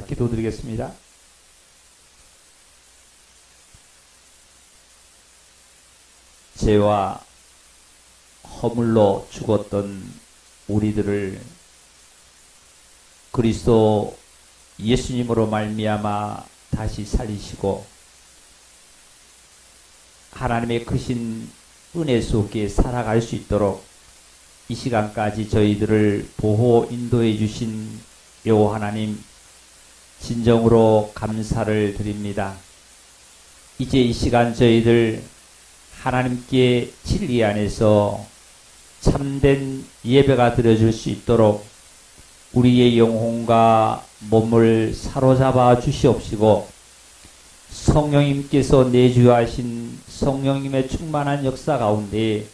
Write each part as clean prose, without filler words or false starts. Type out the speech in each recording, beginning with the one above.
기도드리겠습니다. 죄와 허물로 죽었던 우리들을 그리스도 예수님으로 말미암아 다시 살리시고 하나님의 크신 은혜 속에 살아갈 수 있도록 이 시간까지 저희들을 보호 인도해 주신 여호와 하나님 진정으로 감사를 드립니다. 이제 이 시간 저희들 하나님께 진리 안에서 참된 예배가 드려질 수 있도록 우리의 영혼과 몸을 사로잡아 주시옵시고 성령님께서 내주하신 성령님의 충만한 역사 가운데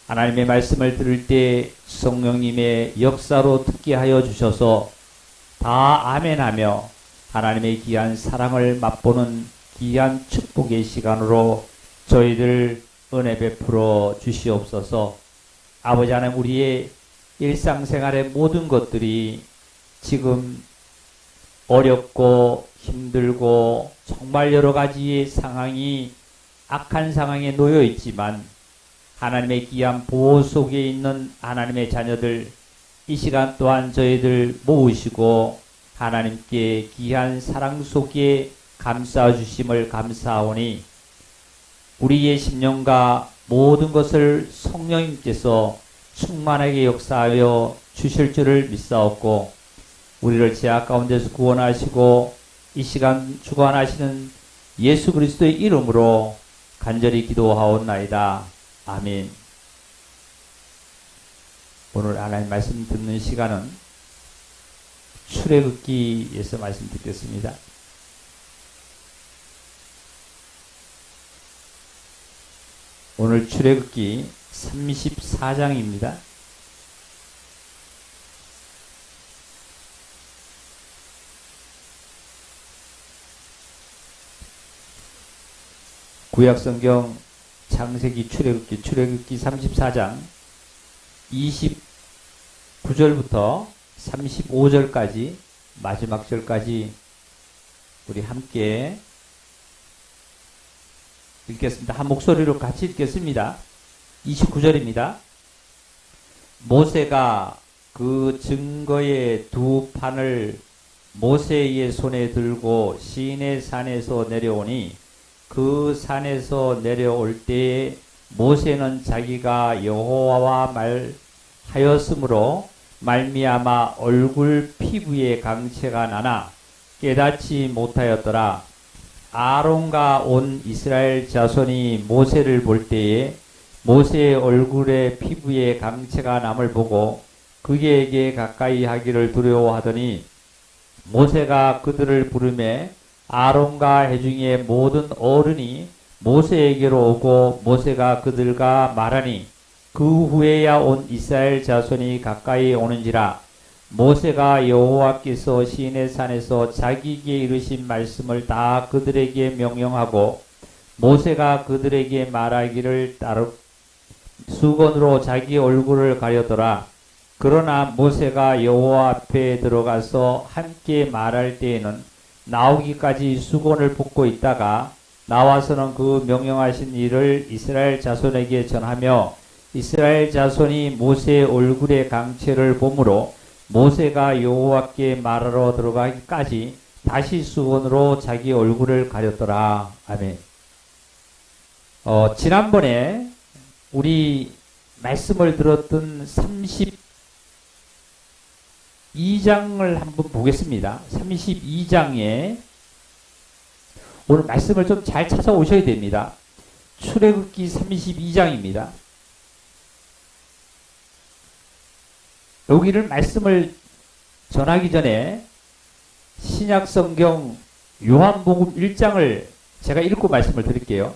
하나님의 말씀을 들을 때 성령님의 역사로 듣게 하여 주셔서 다 아멘하며 하나님의 귀한 사랑을 맛보는 귀한 축복의 시간으로 저희들 은혜 베풀어 주시옵소서. 아버지 하나님, 우리의 일상생활의 모든 것들이 지금 어렵고 힘들고 정말 여러 가지의 상황이 악한 상황에 놓여 있지만 하나님의 귀한 보호 속에 있는 하나님의 자녀들, 이 시간 또한 저희들 모으시고 하나님께 귀한 사랑 속에 감싸 주심을 감사하오니 우리의 심령과 모든 것을 성령님께서 충만하게 역사하여 주실 줄을 믿사옵고 우리를 죄악 가운데서 구원하시고 이 시간 주관하시는 예수 그리스도의 이름으로 간절히 기도하옵나이다. 아멘. 오늘 하나님 말씀 듣는 시간은 출애굽기에서 말씀 듣겠습니다. 오늘 출애굽기 34장입니다. 구약성경 창세기 출애굽기 34장 29절부터 35절까지 마지막 절까지 우리 함께 읽겠습니다. 한 목소리로 같이 읽겠습니다. 29절입니다. 모세가 그 증거의 두 판을 모세의 손에 들고 시내 산에서 내려오니 그 산에서 내려올 때에 모세는 자기가 여호와와 말하였으므로 말미암아 얼굴 피부에 강체가 나나 깨닫지 못하였더라. 아론과 온 이스라엘 자손이 모세를 볼 때에 모세의 얼굴에 피부에 강체가 남을 보고 그에게 가까이 하기를 두려워하더니 모세가 그들을 부르매 아론과 회중의 모든 어른이 모세에게로 오고 모세가 그들과 말하니 그 후에야 온 이스라엘 자손이 가까이 오는지라. 모세가 여호와께서 시내 산에서 자기에게 이르신 말씀을 다 그들에게 명령하고 모세가 그들에게 말하기를 따르 수건으로 자기 얼굴을 가렸더라. 그러나 모세가 여호와 앞에 들어가서 함께 말할 때에는 나오기까지 수건을 벗고 있다가 나와서는 그 명령하신 일을 이스라엘 자손에게 전하며 이스라엘 자손이 모세의 얼굴의 강체를 보므로 모세가 여호와께 말하러 들어가기까지 다시 수건으로 자기 얼굴을 가렸더라. 아멘. 지난번에 우리 말씀을 들었던 32장을 한번 보겠습니다. 32장에 오늘 말씀을 좀 잘 찾아오셔야 됩니다. 출애굽기 32장입니다. 여기를 말씀을 전하기 전에 신약성경 요한복음 1장을 제가 읽고 말씀을 드릴게요.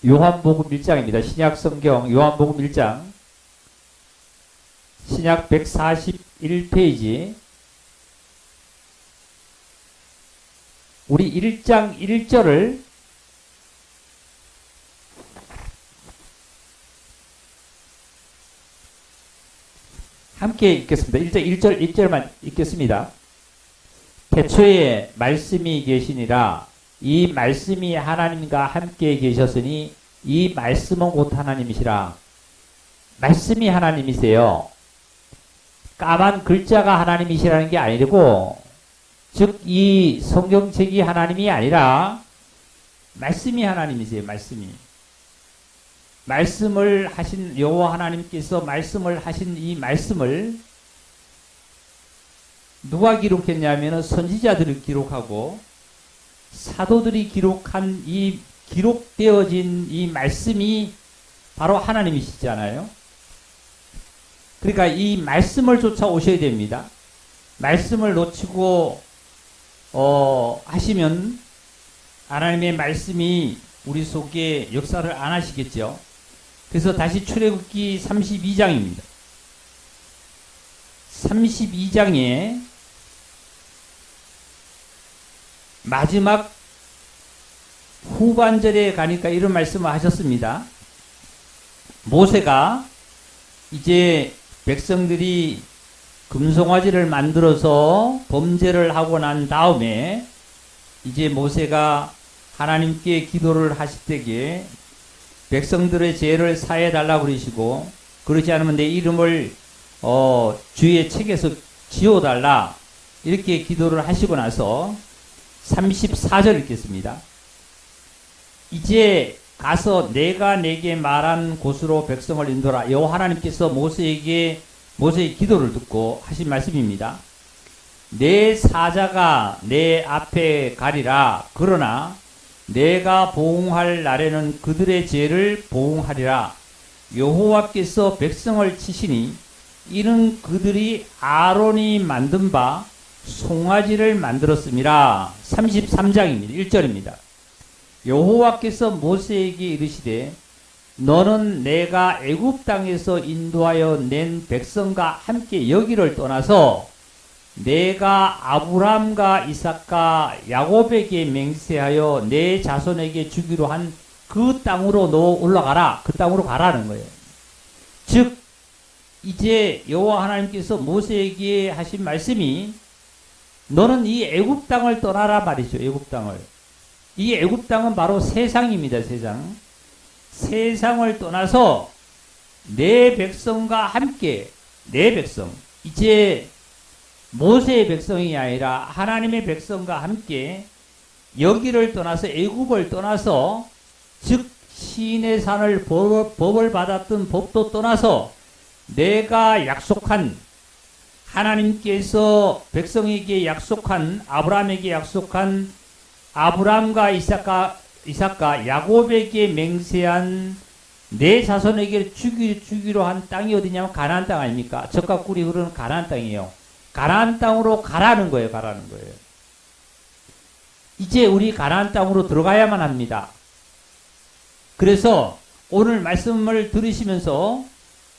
요한복음 1장입니다. 신약성경 요한복음 1장 신약 141페이지 우리 1장 1절을 함께 읽겠습니다. 1절 1절만 읽겠습니다. 태초에 말씀이 계시니라. 이 말씀이 하나님과 함께 계셨으니 이 말씀은 곧 하나님이시라. 말씀이 하나님이세요. 까만 글자가 하나님이시라는 게 아니고, 즉 이 성경책이 하나님이 아니라 말씀이 하나님이세요. 말씀을 하신 여호와 하나님께서 말씀을 하신 이 말씀을 누가 기록했냐면 선지자들이 기록하고 사도들이 기록한 이 기록되어진 이 말씀이 바로 하나님이시잖아요. 그러니까 이 말씀을 쫓아오셔야 됩니다. 말씀을 놓치고 하시면 하나님의 말씀이 우리 속에 역사를 안 하시겠죠. 그래서 다시 출애굽기 32장입니다. 32장에 마지막 후반절에 가니까 이런 말씀을 하셨습니다. 모세가 이제 백성들이 금송아지를 만들어서 범죄를 하고 난 다음에 이제 모세가 하나님께 기도를 하실 때에 백성들의 죄를 사해 달라고 그러시고, 그렇지 않으면 내 이름을 주의 책에서 지워달라 이렇게 기도를 하시고 나서 34절 읽겠습니다. 이제 가서 내가 내게 말한 곳으로 백성을 인도라. 여호와 하나님께서 모세의 기도를 듣고 하신 말씀입니다. 내 사자가 내 앞에 가리라. 그러나 내가 보응할 날에는 그들의 죄를 보응하리라. 여호와께서 백성을 치시니 이는 그들이 아론이 만든 바 송아지를 만들었음이라. 33장입니다. 1절입니다. 여호와께서 모세에게 이르시되 너는 내가 애굽 땅에서 인도하여 낸 백성과 함께 여기를 떠나서 내가 아브람과 이삭과 야곱에게 맹세하여 내 자손에게 주기로 한 그 땅으로 너 올라가라. 그 땅으로 가라는 거예요. 즉 이제 여호와 하나님께서 모세에게 하신 말씀이 너는 이 애굽 땅을 떠나라 말이죠. 애굽 땅을. 이 애굽 땅은 바로 세상입니다. 세상. 세상을 떠나서 내 백성과 함께, 내 백성, 이제 모세의 백성이 아니라 하나님의 백성과 함께 여기를 떠나서 애굽을 떠나서, 즉 시인의 산을 법을 받았던 법도 떠나서 내가 약속한, 하나님께서 백성에게 약속한, 아브라함에게 약속한 아브라함과 이삭과 야곱에게 맹세한 내 자손에게 주기로 한 땅이 어디냐면 가나안 땅 아닙니까? 젖과 꿀이 흐르는 가나안 땅이에요. 가나안 땅으로 가라는 거예요. 가라는 거예요. 이제 우리 가나안 땅으로 들어가야만 합니다. 그래서 오늘 말씀을 들으시면서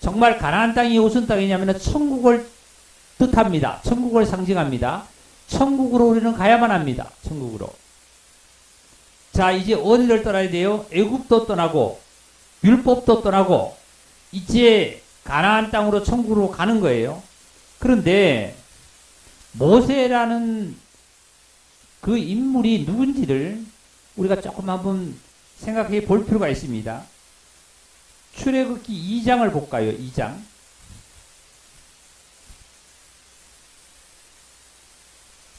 정말 가나안 땅이 무슨 땅이냐면 천국을 뜻합니다. 천국을 상징합니다. 천국으로 우리는 가야만 합니다. 천국으로. 자, 이제 어디를 떠나야 돼요? 애굽도 떠나고 율법도 떠나고 이제 가나안 땅으로 천국으로 가는 거예요. 그런데 모세라는 그 인물이 누군지를 우리가 조금 한번 생각해 볼 필요가 있습니다. 출애굽기 2장을 볼까요? 2장.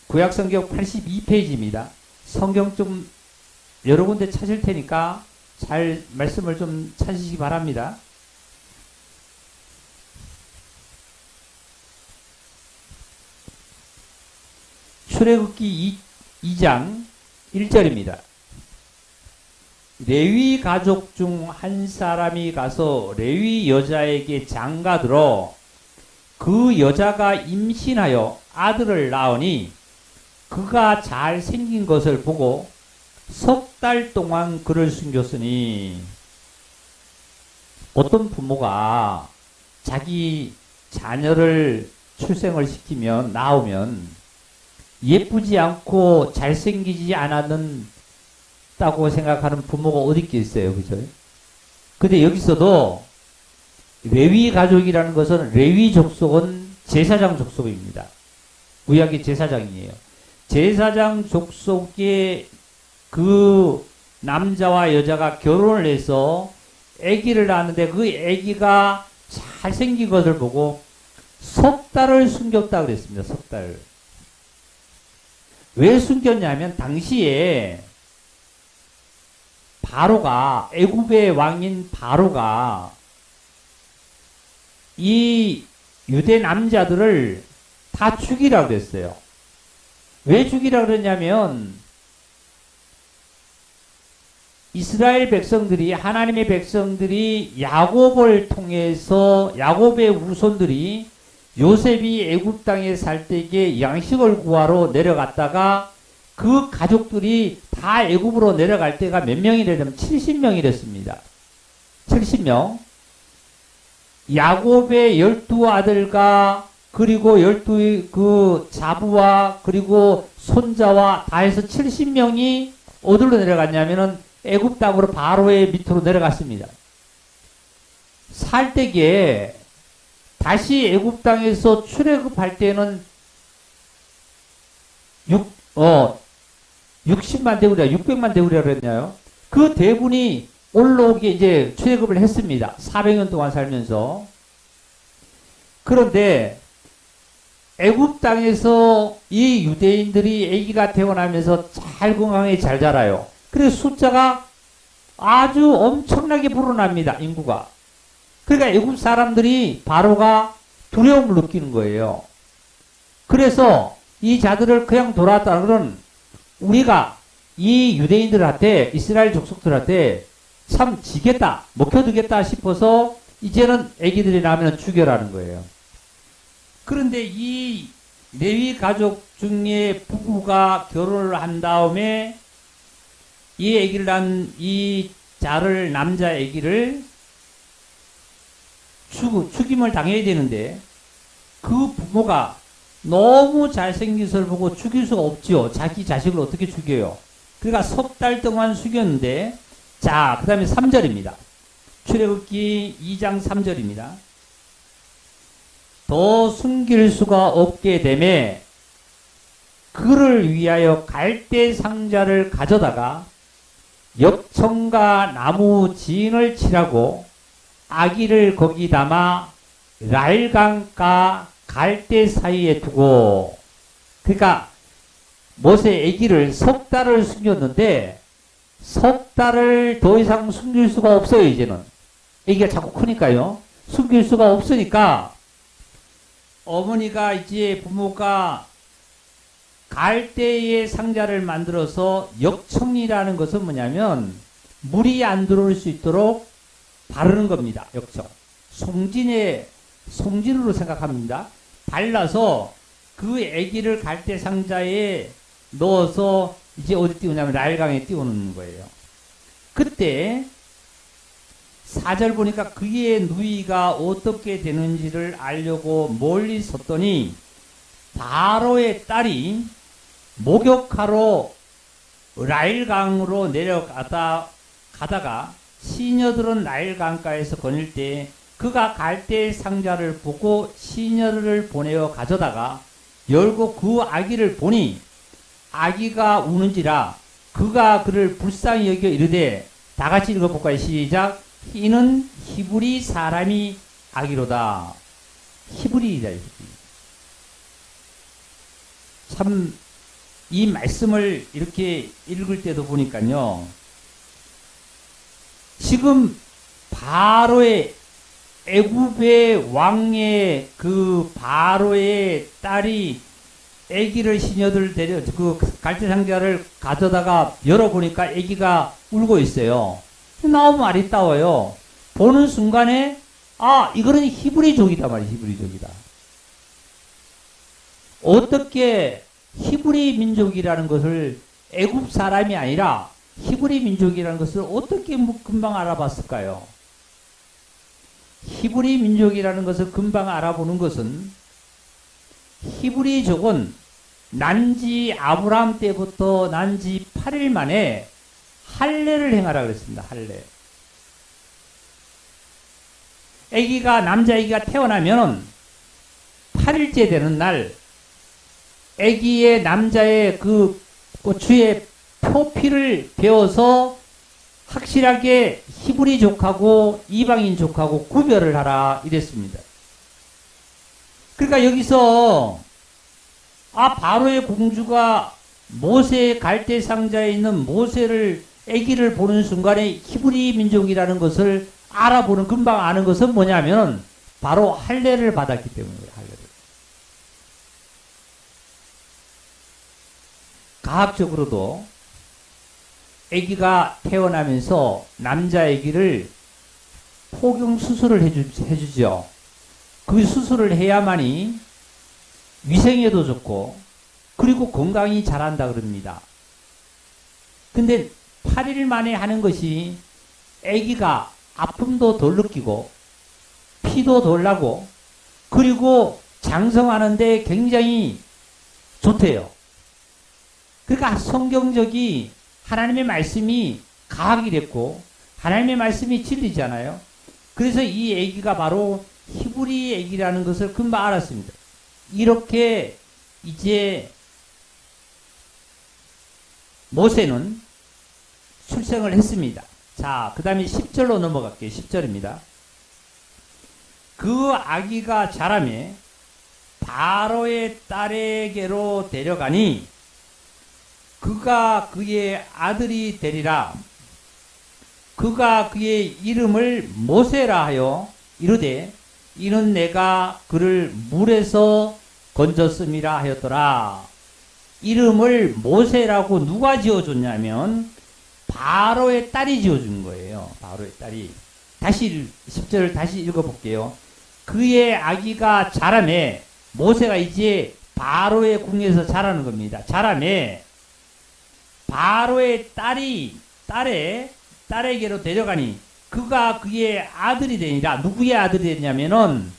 구약성경 82페이지입니다. 성경 좀 여러 군데 찾을 테니까 잘 말씀을 좀 찾으시기 바랍니다. 출애굽기 2장 1절입니다. 레위 가족 중 한 사람이 가서 레위 여자에게 장가들어 그 여자가 임신하여 아들을 낳으니 그가 잘 생긴 것을 보고 석 달 동안 그를 숨겼으니, 어떤 부모가 자기 자녀를 출생을 시키면 낳으면 예쁘지 않고 잘생기지 않았다고 생각하는 부모가 어디 있겠어요. 그죠? 근데 여기서도 레위 가족이라는 것은 레위 족속은 제사장 족속입니다. 구약의 제사장이에요. 제사장 족속의 그 남자와 여자가 결혼을 해서 아기를 낳았는데 그 아기가 잘생긴 것을 보고 석 달을 숨겼다 그랬습니다. 석 달. 왜 숨겼냐면 당시에 바로가 애굽의 왕인 바로가 이 유대 남자들을 다 죽이라 그랬어요. 왜 죽이라 그랬냐면 이스라엘 백성들이 하나님의 백성들이 야곱을 통해서 야곱의 후손들이 요셉이 애굽 땅에 살 때에 양식을 구하러 내려갔다가 그 가족들이 다 애굽으로 내려갈 때가 몇 명이랬냐면 70명이랬습니다. 70명. 야곱의 12아들과 그리고 12 그 자부와 그리고 손자와 다 해서 70명이 어디로 내려갔냐면은 애굽 땅으로 바로의 밑으로 내려갔습니다. 살 때에 다시 애굽 땅에서 출애굽할 때는 60만 대구리야, 600만 대구리라 그랬나요? 그 대군이 올라오게 이제 출애굽을 했습니다. 400년 동안 살면서. 그런데 애굽 땅에서 이 유대인들이 아기가 태어나면서 잘 건강하게 잘 자라요. 그래서 숫자가 아주 엄청나게 불어납니다. 인구가. 그러니까 애굽 사람들이 바로가 두려움을 느끼는 거예요. 그래서 이 자들을 그냥 돌아왔다는 우리가 이 유대인들한테 이스라엘 족속들한테 참 지겠다, 먹혀두겠다 싶어서 이제는 아기들이 나면 죽여라는 거예요. 그런데 이 레위 가족 중에 부부가 결혼을 한 다음에 이 아기를 낳은 이 자를 남자 아기를 죽임을 당해야 되는데 그 부모가 너무 잘생긴 것을 보고 죽일 수가 없지요. 자기 자식을 어떻게 죽여요? 그러니까 석 달 동안 죽였는데 자, 그 다음에 3절입니다. 출애굽기 2장 3절입니다. 더 숨길 수가 없게 되매 그를 위하여 갈대 상자를 가져다가 엽청과 나무 지인을 칠하고 아기를 거기 담아 라일강과 갈대 사이에 두고 그러니까 모세 아기를 석 달을 숨겼는데 석 달을 더 이상 숨길 수가 없어요. 이제는 아기가 자꾸 크니까요. 숨길 수가 없으니까 어머니가 이제 부모가 갈대의 상자를 만들어서 역청이라는 것은 뭐냐면 물이 안 들어올 수 있도록 바르는 겁니다. 역청. 송진으로 생각합니다. 발라서 그 아기를 갈대 상자에 넣어서 이제 어디 띄우냐면 라일강에 띄우는 거예요. 그때 4절 보니까 그의 누이가 어떻게 되는지를 알려고 멀리 섰더니 바로의 딸이 목욕하러 라일강으로 가다가 시녀들은 라일강가에서 거닐 때 그가 갈대 상자를 보고 시녀를 보내어 가져다가 열고 그 아기를 보니 아기가 우는지라 그가 그를 불쌍히 여겨 이르되 다 같이 읽어볼까요? 시작. 이는 히브리 사람이 아기로다. 히브리이다. 참 이 말씀을 이렇게 읽을 때도 보니까요. 지금 바로의 애굽의 왕의 그 바로의 딸이 아기를 시녀들 데려 그 갈대 상자를 가져다가 열어보니까 아기가 울고 있어요. 너무 아리따워요. 보는 순간에 아 이거는 히브리족이다 말이야. 히브리족이다. 어떻게 히브리 민족이라는 것을 애굽 사람이 아니라 히브리 민족이라는 것을 어떻게 금방 알아봤을까요? 히브리 민족이라는 것을 금방 알아보는 것은 히브리족은 난지 아브라함 때부터 난지 8일 만에 할례를 행하라 그랬습니다. 할례. 남자 아기가 태어나면 8일째 되는 날 아기의 남자의 그 고추의 표피를 배워서 확실하게 히브리족하고 이방인족하고 구별을 하라 이랬습니다. 그러니까 여기서 바로의 공주가 모세의 갈대 상자에 있는 모세를 아기를 보는 순간에 히브리 민족이라는 것을 알아보는 금방 아는 것은 뭐냐면 바로 할례를 받았기 때문이에요. 할례를. 과학적으로도 아기가 태어나면서 남자 아기를 포경 수술을 해주죠. 그 수술을 해야만이 위생에도 좋고 그리고 건강히 자란다 그럽니다. 근데 8일 만에 하는 것이 아기가 아픔도 덜 느끼고 피도 덜 나고 그리고 장성하는데 굉장히 좋대요. 그러니까 성경적이 하나님의 말씀이 과학이 됐고 하나님의 말씀이 진리잖아요. 그래서 이 아기가 바로 히브리 아기라는 것을 금방 알았습니다. 이렇게 이제 모세는 출생을 했습니다. 자, 그 다음에 10절로 넘어갈게요. 10절입니다. 그 아기가 자라매 바로의 딸에게로 데려가니 그가 그의 아들이 되리라. 그가 그의 이름을 모세라 하여 이르되 이는 내가 그를 물에서 건졌음이라 하였더라. 이름을 모세라고 누가 지어줬냐면 바로의 딸이 지어준 거예요. 바로의 딸이. 다시 10절을 다시 읽어볼게요. 그의 아기가 자라매 모세가 이제 바로의 궁에서 자라는 겁니다. 자라매 바로의 딸에게로 데려가니 그가 그의 아들이 되니라. 누구의 아들이 되냐면은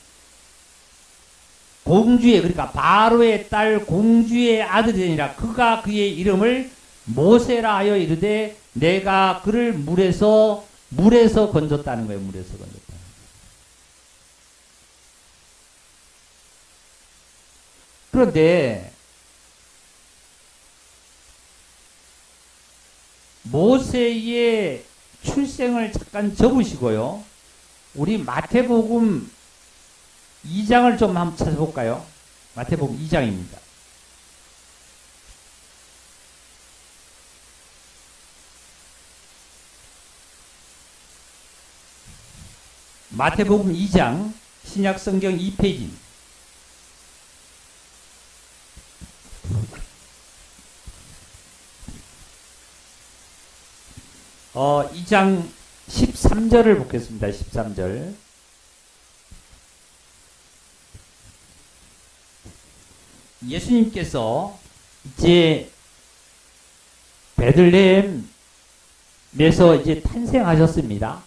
공주의, 그러니까 바로의 딸 공주의 아들이 되니라. 그가 그의 이름을 모세라 하여 이르되 내가 그를 물에서 건졌다는 거예요. 물에서 건졌다. 그런데 모세의 출생을 잠깐 접으시고요. 우리 마태복음 2장을 좀 한번 찾아볼까요? 마태복음 2장입니다. 마태복음 2장 신약성경 2페이지. 어, 2장 13절을 보겠습니다. 13절. 예수님께서 이제 베들레헴에서 이제 탄생하셨습니다.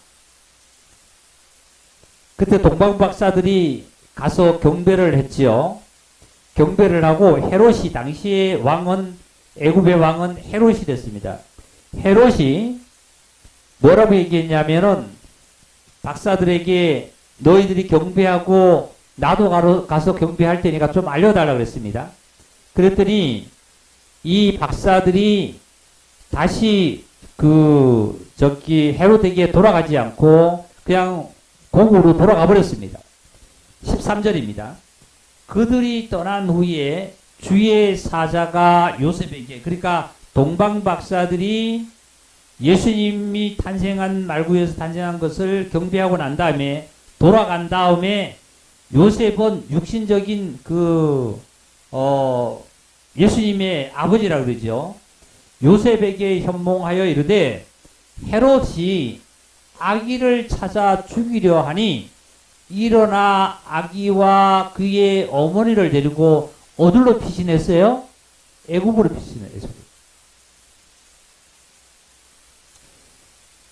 그때 동방박사들이 가서 경배를 했지요. 경배를 하고 헤롯이 당시의 왕은 애굽의 왕은 헤롯이 됐습니다. 헤롯이 뭐라고 얘기했냐면은 박사들에게 너희들이 경배하고 나도 가서 경배할 테니까 좀 알려달라 그랬습니다. 그랬더니 이 박사들이 다시 헤롯에게 돌아가지 않고 그냥 고국으로 돌아가 버렸습니다. 13절입니다. 그들이 떠난 후에 주의 사자가 요셉에게, 그러니까 동방 박사들이 예수님이 탄생한 말구에서 탄생한 것을 경배하고 난 다음에 돌아간 다음에 요셉은 육신적인 예수님의 아버지라 그러죠. 요셉에게 현몽하여 이르되 헤롯이 아기를 찾아 죽이려 하니 일어나 아기와 그의 어머니를 데리고 어디로 피신했어요? 애굽으로 피신했어요.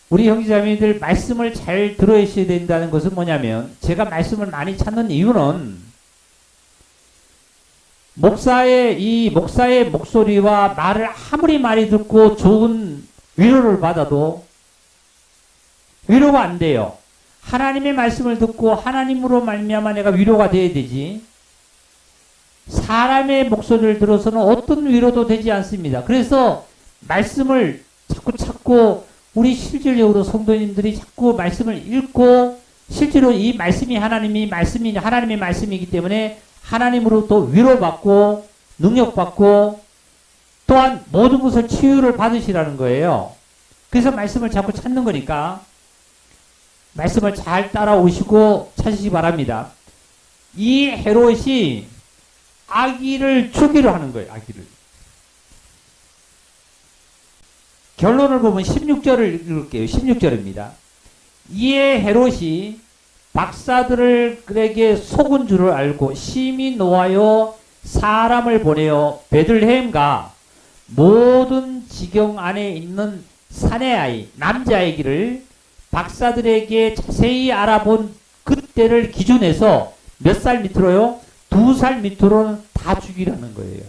우리 형제자매들 말씀을 잘 들어야셔야 된다는 것은 뭐냐면 제가 말씀을 많이 찾는 이유는 목사의 목소리와 말을 아무리 많이 듣고 좋은 위로를 받아도 위로가 안 돼요. 하나님의 말씀을 듣고 하나님으로 말미암아 내가 위로가 돼야 되지. 사람의 목소리를 들어서는 어떤 위로도 되지 않습니다. 그래서 말씀을 자꾸 찾고 우리 실질적으로 성도님들이 자꾸 말씀을 읽고 실제로 이 말씀이 하나님의 말씀이기 때문에 하나님으로부터 위로받고 능력받고 또한 모든 것을 치유를 받으시라는 거예요. 그래서 말씀을 자꾸 찾는 거니까 말씀을 잘 따라오시고 찾으시기 바랍니다. 이 헤롯이 아기를 주기로 하는 거예요. 아기를. 결론을 보면 16절을 읽을게요. 16절입니다. 이에 헤롯이 박사들에게 속은 줄을 알고 심히 노하여 사람을 보내어 베들레헴과 모든 지경 안에 있는 사내 아이, 남자아이를 박사들에게 자세히 알아본 그때를 기준해서 몇 살 밑으로요? 2살 밑으로는 다 죽이라는 거예요.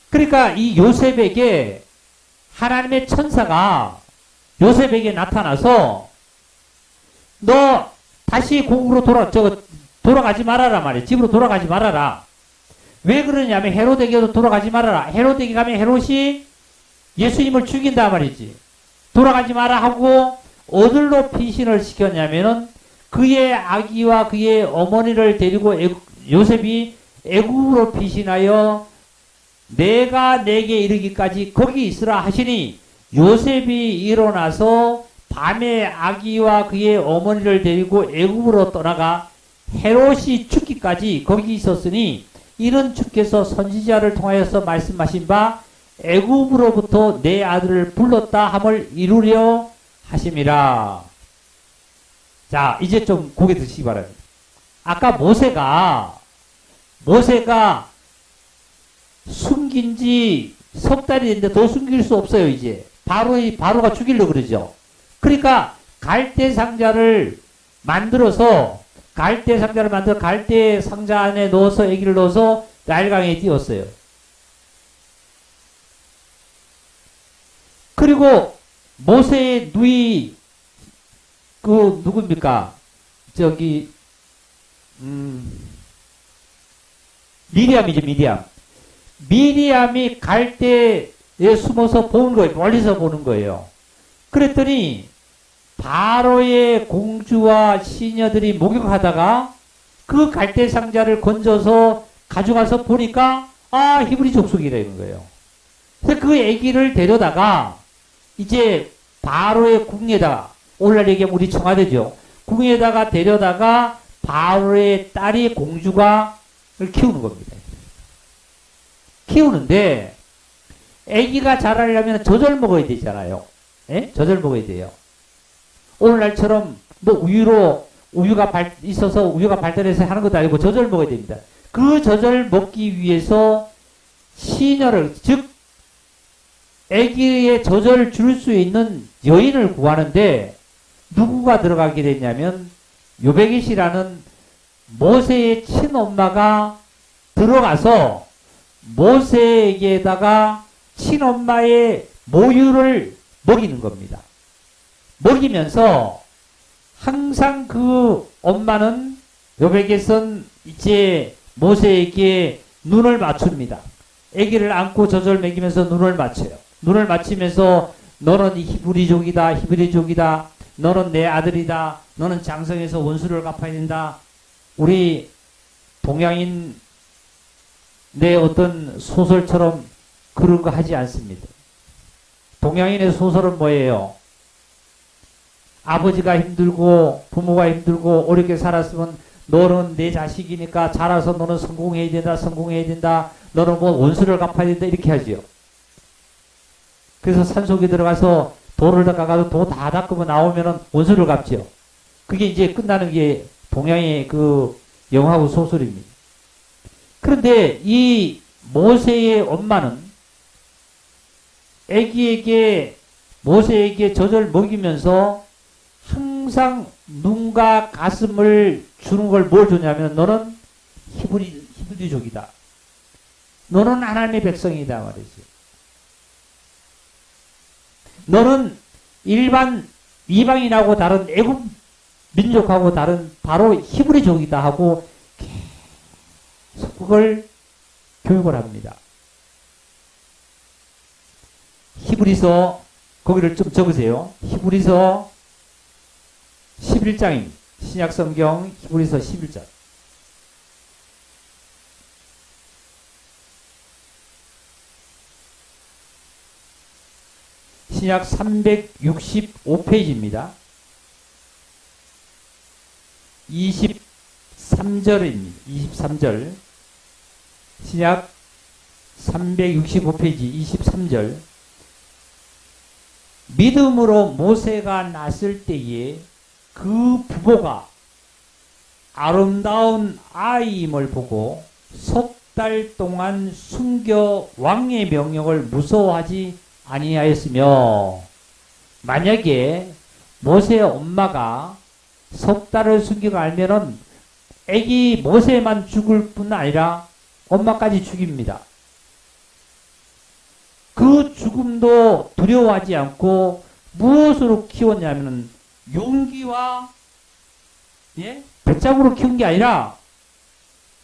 그러니까 이 요셉에게 하나님의 천사가 요셉에게 나타나서 너 다시 고국으로 돌아가지 말아라 말이에요. 집으로 돌아가지 말아라. 왜 그러냐면 헤롯에게도 돌아가지 말아라. 헤롯에게 가면 헤롯이 예수님을 죽인다 말이지. 돌아가지 마라 하고 어디로 피신을 시켰냐면은 그의 아기와 그의 어머니를 데리고 요셉이 애굽으로 피신하여 내가 내게 이르기까지 거기 있으라 하시니 요셉이 일어나서 밤에 아기와 그의 어머니를 데리고 애굽으로 떠나가 헤롯이 죽기까지 거기 있었으니 이는 주께서 선지자를 통하여서 말씀하신 바 애굽으로부터 내 아들을 불렀다 함을 이루려 하심이라. 자, 이제 좀 고개 드시기 바랍니다. 아까 모세가 숨긴 지 석 달이 됐는데 더 숨길 수 없어요, 이제. 바로가 죽이려고 그러죠. 그러니까 갈대 상자를 만들어 갈대 상자 안에 넣어서 아기를 넣어서 나일강에 띄웠어요. 그리고 모세의 누이 누굽니까? 미리암이죠, 미리암. 미리암이 갈대에 숨어서 보는 거예요. 멀리서 보는 거예요. 그랬더니 바로의 공주와 시녀들이 목욕하다가 그 갈대 상자를 건져서 가져가서 보니까 히브리 족속이라는 거예요. 그래서 그 아기를 데려다가 이제 바로의 궁에다가 오늘날 얘기하면 우리 청와대죠. 궁에다가 데려다가 바로의 딸이 공주가 키우는 겁니다. 키우는데 아기가 자라려면 젖을 먹어야 되잖아요. 예? 젖을 먹어야 돼요. 오늘날처럼 우유가 있어서 우유가 발달해서 하는 것도 아니고 젖을 먹어야 됩니다. 그 젖을 먹기 위해서 시녀를, 즉 아기의 젖을 줄 수 있는 여인을 구하는데 누구가 들어가게 됐냐면 요베겟이라는 모세의 친엄마가 들어가서 모세에게다가 친엄마의 모유를 먹이는 겁니다. 먹이면서 항상 그 엄마는 요베겟은 이제 모세에게 눈을 맞춥니다. 아기를 안고 젖을 먹이면서 눈을 맞춰요. 눈을 맞추면서 너는 히브리족이다. 너는 내 아들이다. 너는 장성에서 원수를 갚아야 된다. 우리 동양인 내 어떤 소설처럼 그런 거 하지 않습니다. 동양인의 소설은 뭐예요? 아버지가 힘들고 부모가 힘들고 어렵게 살았으면 너는 내 자식이니까 자라서 너는 성공해야 된다. 너는 뭐 원수를 갚아야 된다. 이렇게 하지요. 그래서 산속에 들어가서 돌을 닦아가지고 도 다 닦으면 나오면은 원수를 갚지요. 그게 이제 끝나는 게 동양의 그 영화고 소설입니다. 그런데 이 모세의 엄마는 모세에게 젖을 먹이면서 항상 눈과 가슴을 주는 걸 뭘 주냐면 너는 히브리족이다. 너는 하나님의 백성이다 말이지. 너는 일반 이방인하고 다른 애굽 민족하고 다른 바로 히브리족이다 하고 계속 그걸 교육을 합니다. 히브리서 거기를 좀 적으세요. 히브리서 11장입니다. 신약성경 히브리서 11장. 신약 365페이지입니다. 23절입니다. 23절. 신약 365페이지 23절. 믿음으로 모세가 났을 때에 그 부모가 아름다운 아이임을 보고 석 달 동안 숨겨 왕의 명령을 무서워하지 아니하였으며, 만약에 모세의 엄마가 석 달을 숨기고 알면은 애기 모세만 죽을 뿐 아니라 엄마까지 죽입니다. 그 죽음도 두려워하지 않고 무엇으로 키웠냐면은 용기와 배짱으로 키운 게 아니라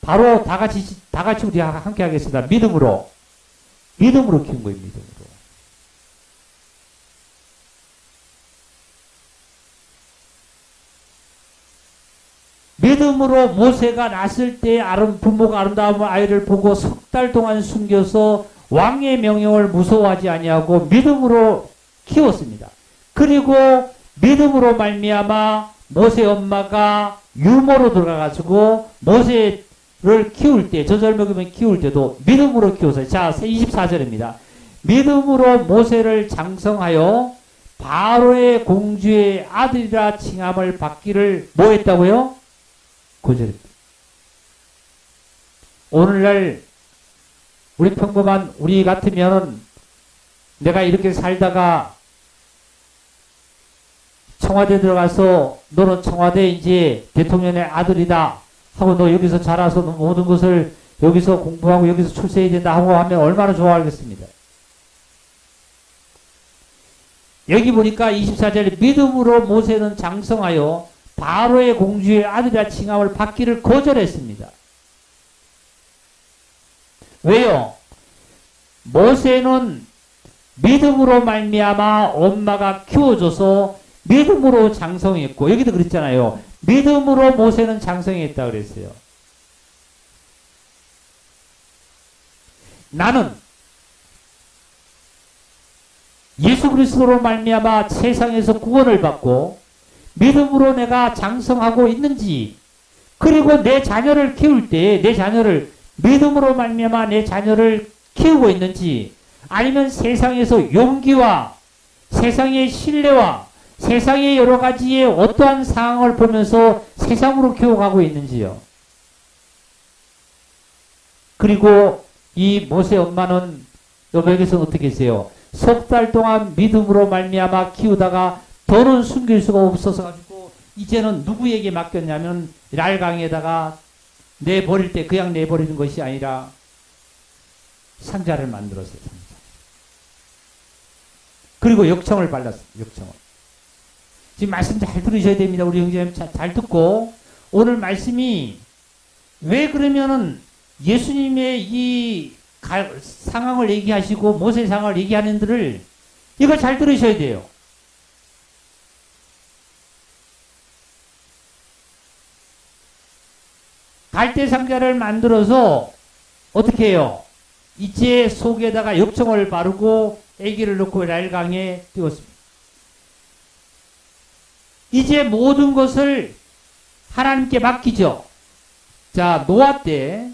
바로 다 같이 우리 함께 하겠습니다. 믿음으로 키운 거예요. 믿음으로 모세가 났을 때 부모가 아름다운 아이를 보고 석 달 동안 숨겨서 왕의 명령을 무서워하지 아니하고 믿음으로 키웠습니다. 그리고 믿음으로 말미암아 모세 엄마가 유모로 들어가가지고 모세를 키울 때, 저절먹이면 키울 때도 믿음으로 키웠어요. 자, 24절입니다. 믿음으로 모세를 장성하여 바로의 공주의 아들이라 칭함을 받기를 뭐 했다고요? 9절입니다. 오늘날 우리 같으면은 내가 이렇게 살다가 청와대 들어가서 너는 청와대 이제 대통령의 아들이다 하고 너 여기서 자라서 너 모든 것을 여기서 공부하고 여기서 출세해야 된다 하고 하면 얼마나 좋아하겠습니다. 여기 보니까 24절 믿음으로 모세는 장성하여 바로의 공주의 아들이라 칭함을 받기를 거절했습니다. 왜요? 모세는 믿음으로 말미암아 엄마가 키워줘서 믿음으로 장성했고, 여기도 그랬잖아요. 믿음으로 모세는 장성했다 그랬어요. 나는 예수 그리스도로 말미암아 세상에서 구원을 받고 믿음으로 내가 장성하고 있는지, 그리고 내 자녀를 키울 때 내 자녀를 믿음으로 말미암아 내 자녀를 키우고 있는지, 아니면 세상에서 용기와 세상의 신뢰와 세상의 여러 가지의 어떠한 상황을 보면서 세상으로 키워가고 있는지요. 그리고 이 모세 엄마는 여기서 어떻게 했어요? 석 달 동안 믿음으로 말미암아 키우다가 더는 숨길 수가 없어서 가지고 이제는 누구에게 맡겼냐면 랄강에다가 내버릴 때 그냥 내버리는 것이 아니라 상자를 만들었어요. 상자. 그리고 역청을 발랐어요. 역청을. 지금 말씀 잘 들으셔야 됩니다. 우리 형제님 잘 듣고, 오늘 말씀이 왜 그러면은 예수님의 이 상황을 얘기하시고 모세 상황을 얘기하는 들을 이걸 잘 들으셔야 돼요. 갈대 상자를 만들어서 어떻게 해요? 이제 속에다가 역청을 바르고 아기를 넣고 랄강에 띄웠습니다. 이제 모든 것을 하나님께 맡기죠. 자, 노아 때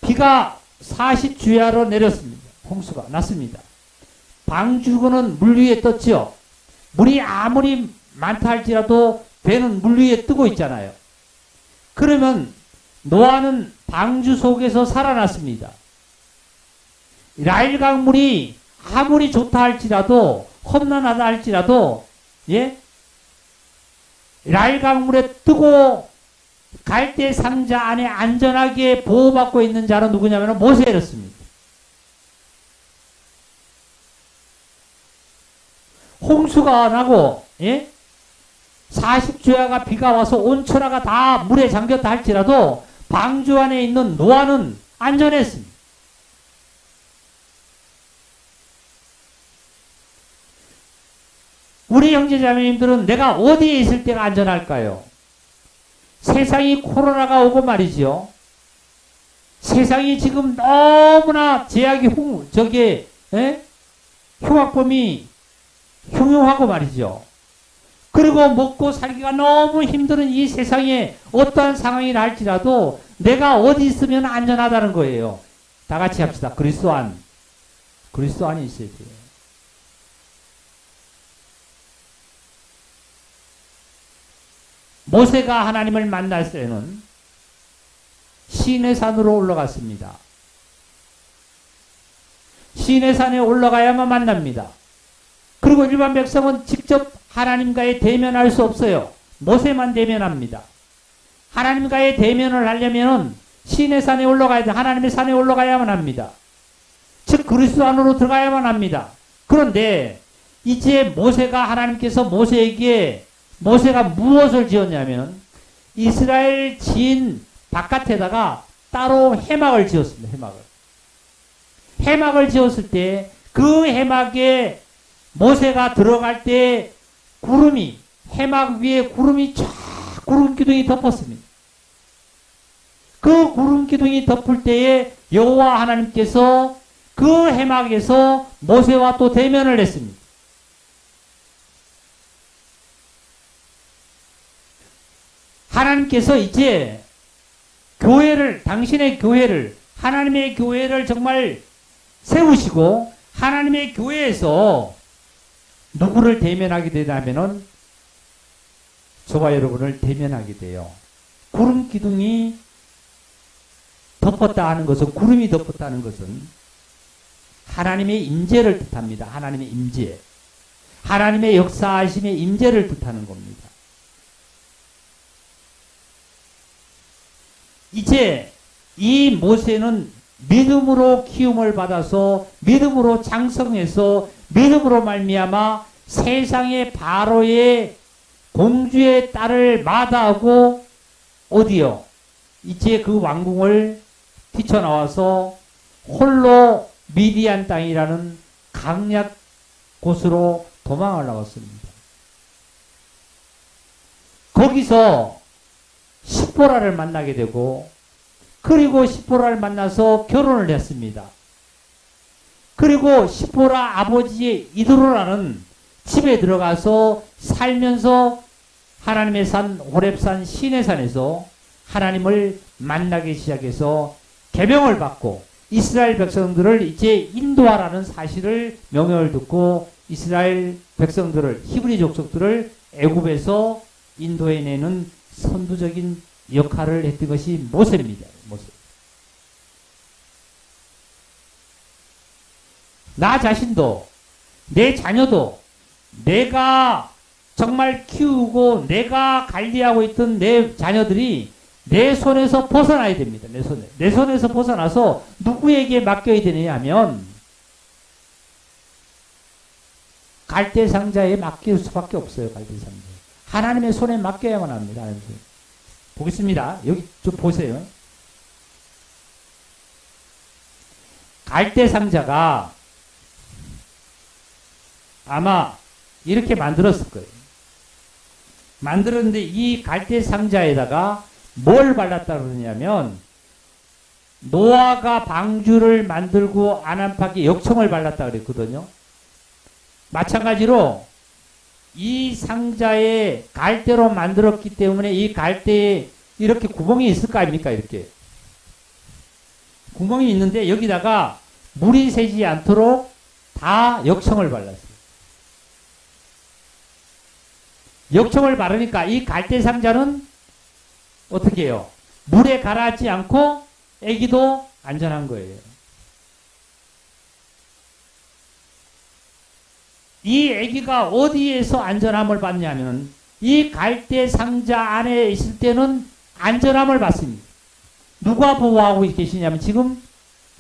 비가 40주야로 내렸습니다. 홍수가 났습니다. 방주고는 물 위에 떴죠. 물이 아무리 많다 할지라도 배는 물 위에 뜨고 있잖아요. 그러면 노아는 방주 속에서 살아났습니다. 라일 강물이 아무리 좋다 할지라도, 험난하다 할지라도, 라일 강물에 뜨고 갈대 상자 안에 안전하게 보호받고 있는 자는 누구냐면 모세였습니다. 홍수가 나고, 40주야가 비가 와서 온 천하가 다 물에 잠겼다 할지라도 방주 안에 있는 노아는 안전했습니다. 우리 형제자매님들은 내가 어디에 있을 때가 안전할까요? 세상이 코로나가 오고 말이죠. 세상이 지금 너무나 제약이 흉악범이 흉흉하고 말이죠. 그리고 먹고 살기가 너무 힘든 이 세상에 어떠한 상황이라 할지라도 내가 어디 있으면 안전하다는 거예요. 다 같이 합시다. 그리스도 안에 있어야 돼요. 모세가 하나님을 만날 때는 시내산으로 올라갔습니다. 시내산에 올라가야만 만납니다. 그리고 일반 백성은 직접 하나님과의 대면할 수 없어요. 모세만 대면합니다. 하나님과의 대면을 하려면 시내산에 올라가야 돼. 하나님의 산에 올라가야만 합니다. 즉 그리스도 안으로 들어가야만 합니다. 그런데 이제 하나님께서 모세가 무엇을 지었냐면 이스라엘 진 바깥에다가 따로 해막을 지었습니다. 해막을 지었을 때 그 해막에 모세가 들어갈 때 해막 위에 구름이 쫙 구름 기둥이 덮었습니다. 그 구름 기둥이 덮을 때에 여호와 하나님께서 그 해막에서 모세와 또 대면을 했습니다. 하나님께서 이제 당신의 교회를, 하나님의 교회를 정말 세우시고 하나님의 교회에서 누구를 대면하게 되냐면은 저와 여러분을 대면하게 돼요. 구름 기둥이 덮었다 하는 것은, 구름이 덮었다는 것은 하나님의 임재를 뜻합니다. 하나님의 임재. 하나님의 역사하심의 임재를 뜻하는 겁니다. 이제 이 모세는 믿음으로 키움을 받아서 믿음으로 장성해서 믿음으로 말미암아 세상의 바로의 공주의 딸을 마다하고 어디요? 이제 그 왕궁을 뛰쳐나와서 홀로 미디안 땅이라는 강약 곳으로 도망을 나왔습니다. 거기서 시포라를 만나게 되고 그리고 시포라를 만나서 결혼을 했습니다. 그리고 시포라 아버지의 이드로라는 집에 들어가서 살면서 하나님의 산 호렙산 시내산에서 하나님을 만나기 시작해서 계명을 받고 이스라엘 백성들을 이제 인도하라는 사실을 명령을 듣고 이스라엘 백성들을, 히브리 족속들을 애굽에서 인도해내는 선두적인 역할을 했던 것이 모세입니다. 모세. 나 자신도, 내 자녀도 내가 정말 키우고 내가 관리하고 있던 내 자녀들이 내 손에서 벗어나야 됩니다. 내 손에서 벗어나서 누구에게 맡겨야 되느냐 하면 갈대상자에 맡길 수밖에 없어요. 갈대상자. 하나님의 손에 맡겨야만 합니다. 보겠습니다. 여기 좀 보세요. 갈대상자가 아마 이렇게 만들었을 거예요. 만들었는데 이 갈대상자에다가 뭘 발랐다 그러냐면 노아가 방주를 만들고 안압하기 역청을 발랐다 그랬거든요. 마찬가지로 이 상자에 갈대로 만들었기 때문에 이 갈대에 이렇게 구멍이 있을 거 아닙니까? 이렇게 구멍이 있는데 여기다가 물이 새지 않도록 다 역청을 발랐어요. 역청을 바르니까 이 갈대 상자는 어떻게 해요? 물에 가라앉지 않고 애기도 안전한 거예요. 이 애기가 어디에서 안전함을 받냐면 이 갈대 상자 안에 있을 때는 안전함을 받습니다. 누가 보호하고 계시냐면 지금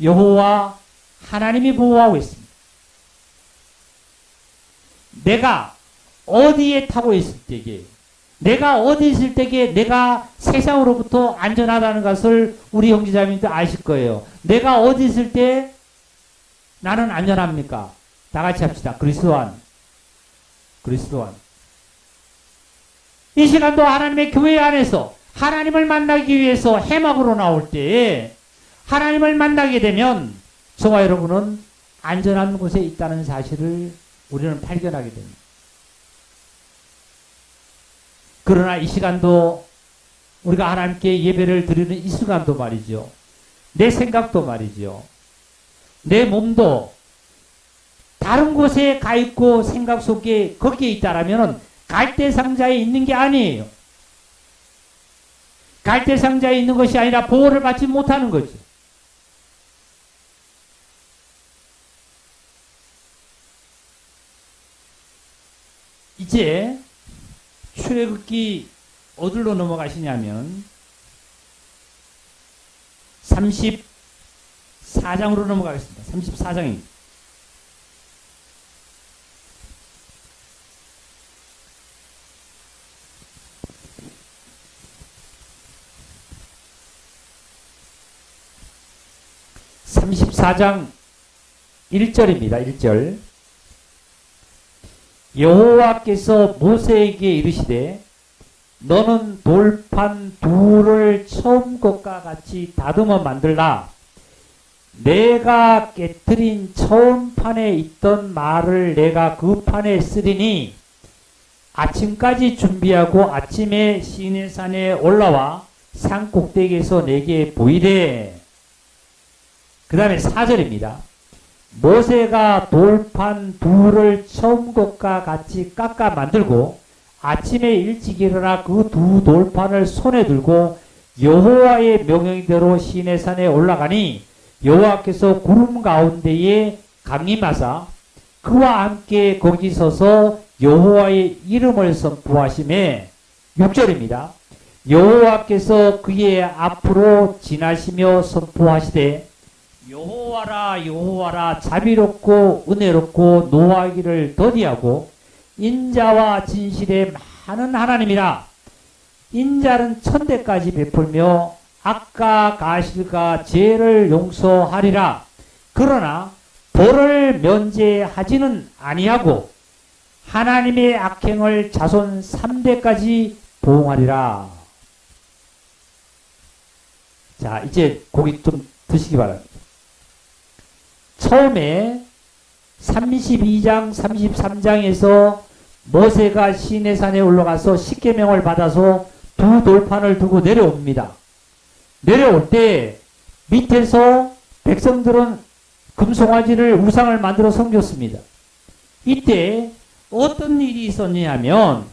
여호와 하나님이 보호하고 있습니다. 내가 어디에 타고 있을 때에 내가 어디 있을 때에 내가 세상으로부터 안전하다는 것을 우리 형제자매님들 아실 거예요. 내가 어디 있을 때 나는 안전합니까? 다 같이 합시다. 그리스도 안. 그리스도 안. 이 시간도 하나님의 교회 안에서 하나님을 만나기 위해서 해막으로 나올 때에 하나님을 만나게 되면 저와 여러분은 안전한 곳에 있다는 사실을 우리는 발견하게 됩니다. 그러나 이 시간도 우리가 하나님께 예배를 드리는 이 시간도 말이죠. 내 생각도 말이죠. 내 몸도 다른 곳에 가 있고 생각 속에 거기에 있다라면 갈대상자에 있는 게 아니에요. 갈대상자에 있는 것이 아니라 보호를 받지 못하는 거죠. 이제 출애굽기 어디로 넘어가시냐면 34장으로 넘어가겠습니다. 34장입니다. (34장) 1절입니다. 1절. 여호와께서 모세에게 이르시되 너는 돌판 둘을 처음 것과 같이 다듬어 만들라. 내가 깨뜨린 처음 판에 있던 말을 내가 그 판에 쓰리니 아침까지 준비하고 아침에 시내산에 올라와 산 꼭대기에서 내게 보이되. 그 다음에 4절입니다. 모세가 돌판 둘을 처음 것과 같이 깎아 만들고 아침에 일찍 일어나 그 두 돌판을 손에 들고 여호와의 명령대로 시내산에 올라가니 여호와께서 구름 가운데에 강림하사 그와 함께 거기 서서 여호와의 이름을 선포하시매. 6절입니다. 여호와께서 그의 앞으로 지나시며 선포하시되 여호와라 여호와라 자비롭고 은혜롭고 노하기를 더디하고 인자와 진실의 많은 하나님이라. 인자는 천대까지 베풀며 악과 가실과 죄를 용서하리라. 그러나 벌을 면제하지는 아니하고 하나님의 악행을 자손 3대까지 보응하리라. 자, 이제 고기 좀 드시기 바랍니다. 처음에 32장, 33장에서 모세가 시내산에 올라가서 십계명을 받아서 두 돌판을 두고 내려옵니다. 내려올 때 밑에서 백성들은 금송아지를 우상을 만들어 섬겼습니다. 이때 어떤 일이 있었냐면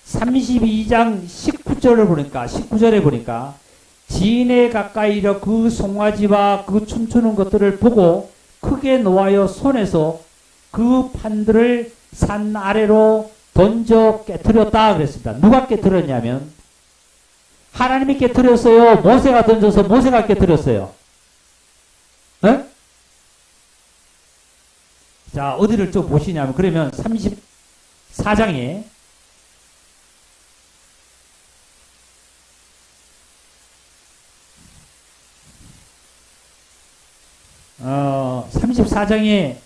32장 19절에 보니까 지인에 가까이 이르러 그 송아지와 그 춤추는 것들을 보고 크게 노하여 손에서 그 판들을 산 아래로 던져 깨뜨렸다 그랬습니다. 누가 깨뜨렸냐면 하나님이 깨뜨렸어요? 모세가 던져서 모세가 깨뜨렸어요? 네? 자, 어디를 좀 보시냐면 그러면 34장에 34장에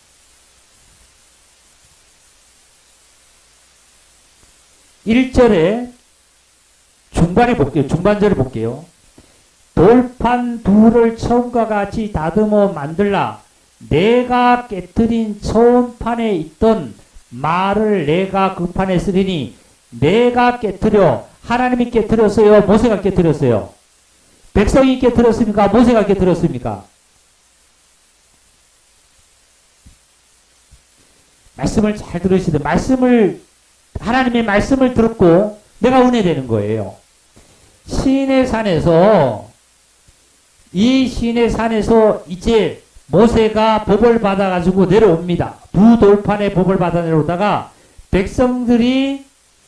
1절에 중반절에 볼게요. 돌판 둘을 처음과 같이 다듬어 만들라. 내가 깨뜨린 처음 판에 있던 말을 내가 그 판에 쓰리니. 내가 깨뜨려. 하나님이 깨뜨렸어요? 모세가 깨뜨렸어요? 백성이 깨뜨렸습니까? 모세가 깨뜨렸습니까? 말씀을 잘 들으시되 하나님의 말씀을 듣고 내가 은혜되는 거예요. 시내산에서 이제 모세가 법을 받아가지고 내려옵니다. 두 돌판의 법을 받아 내려오다가 백성들이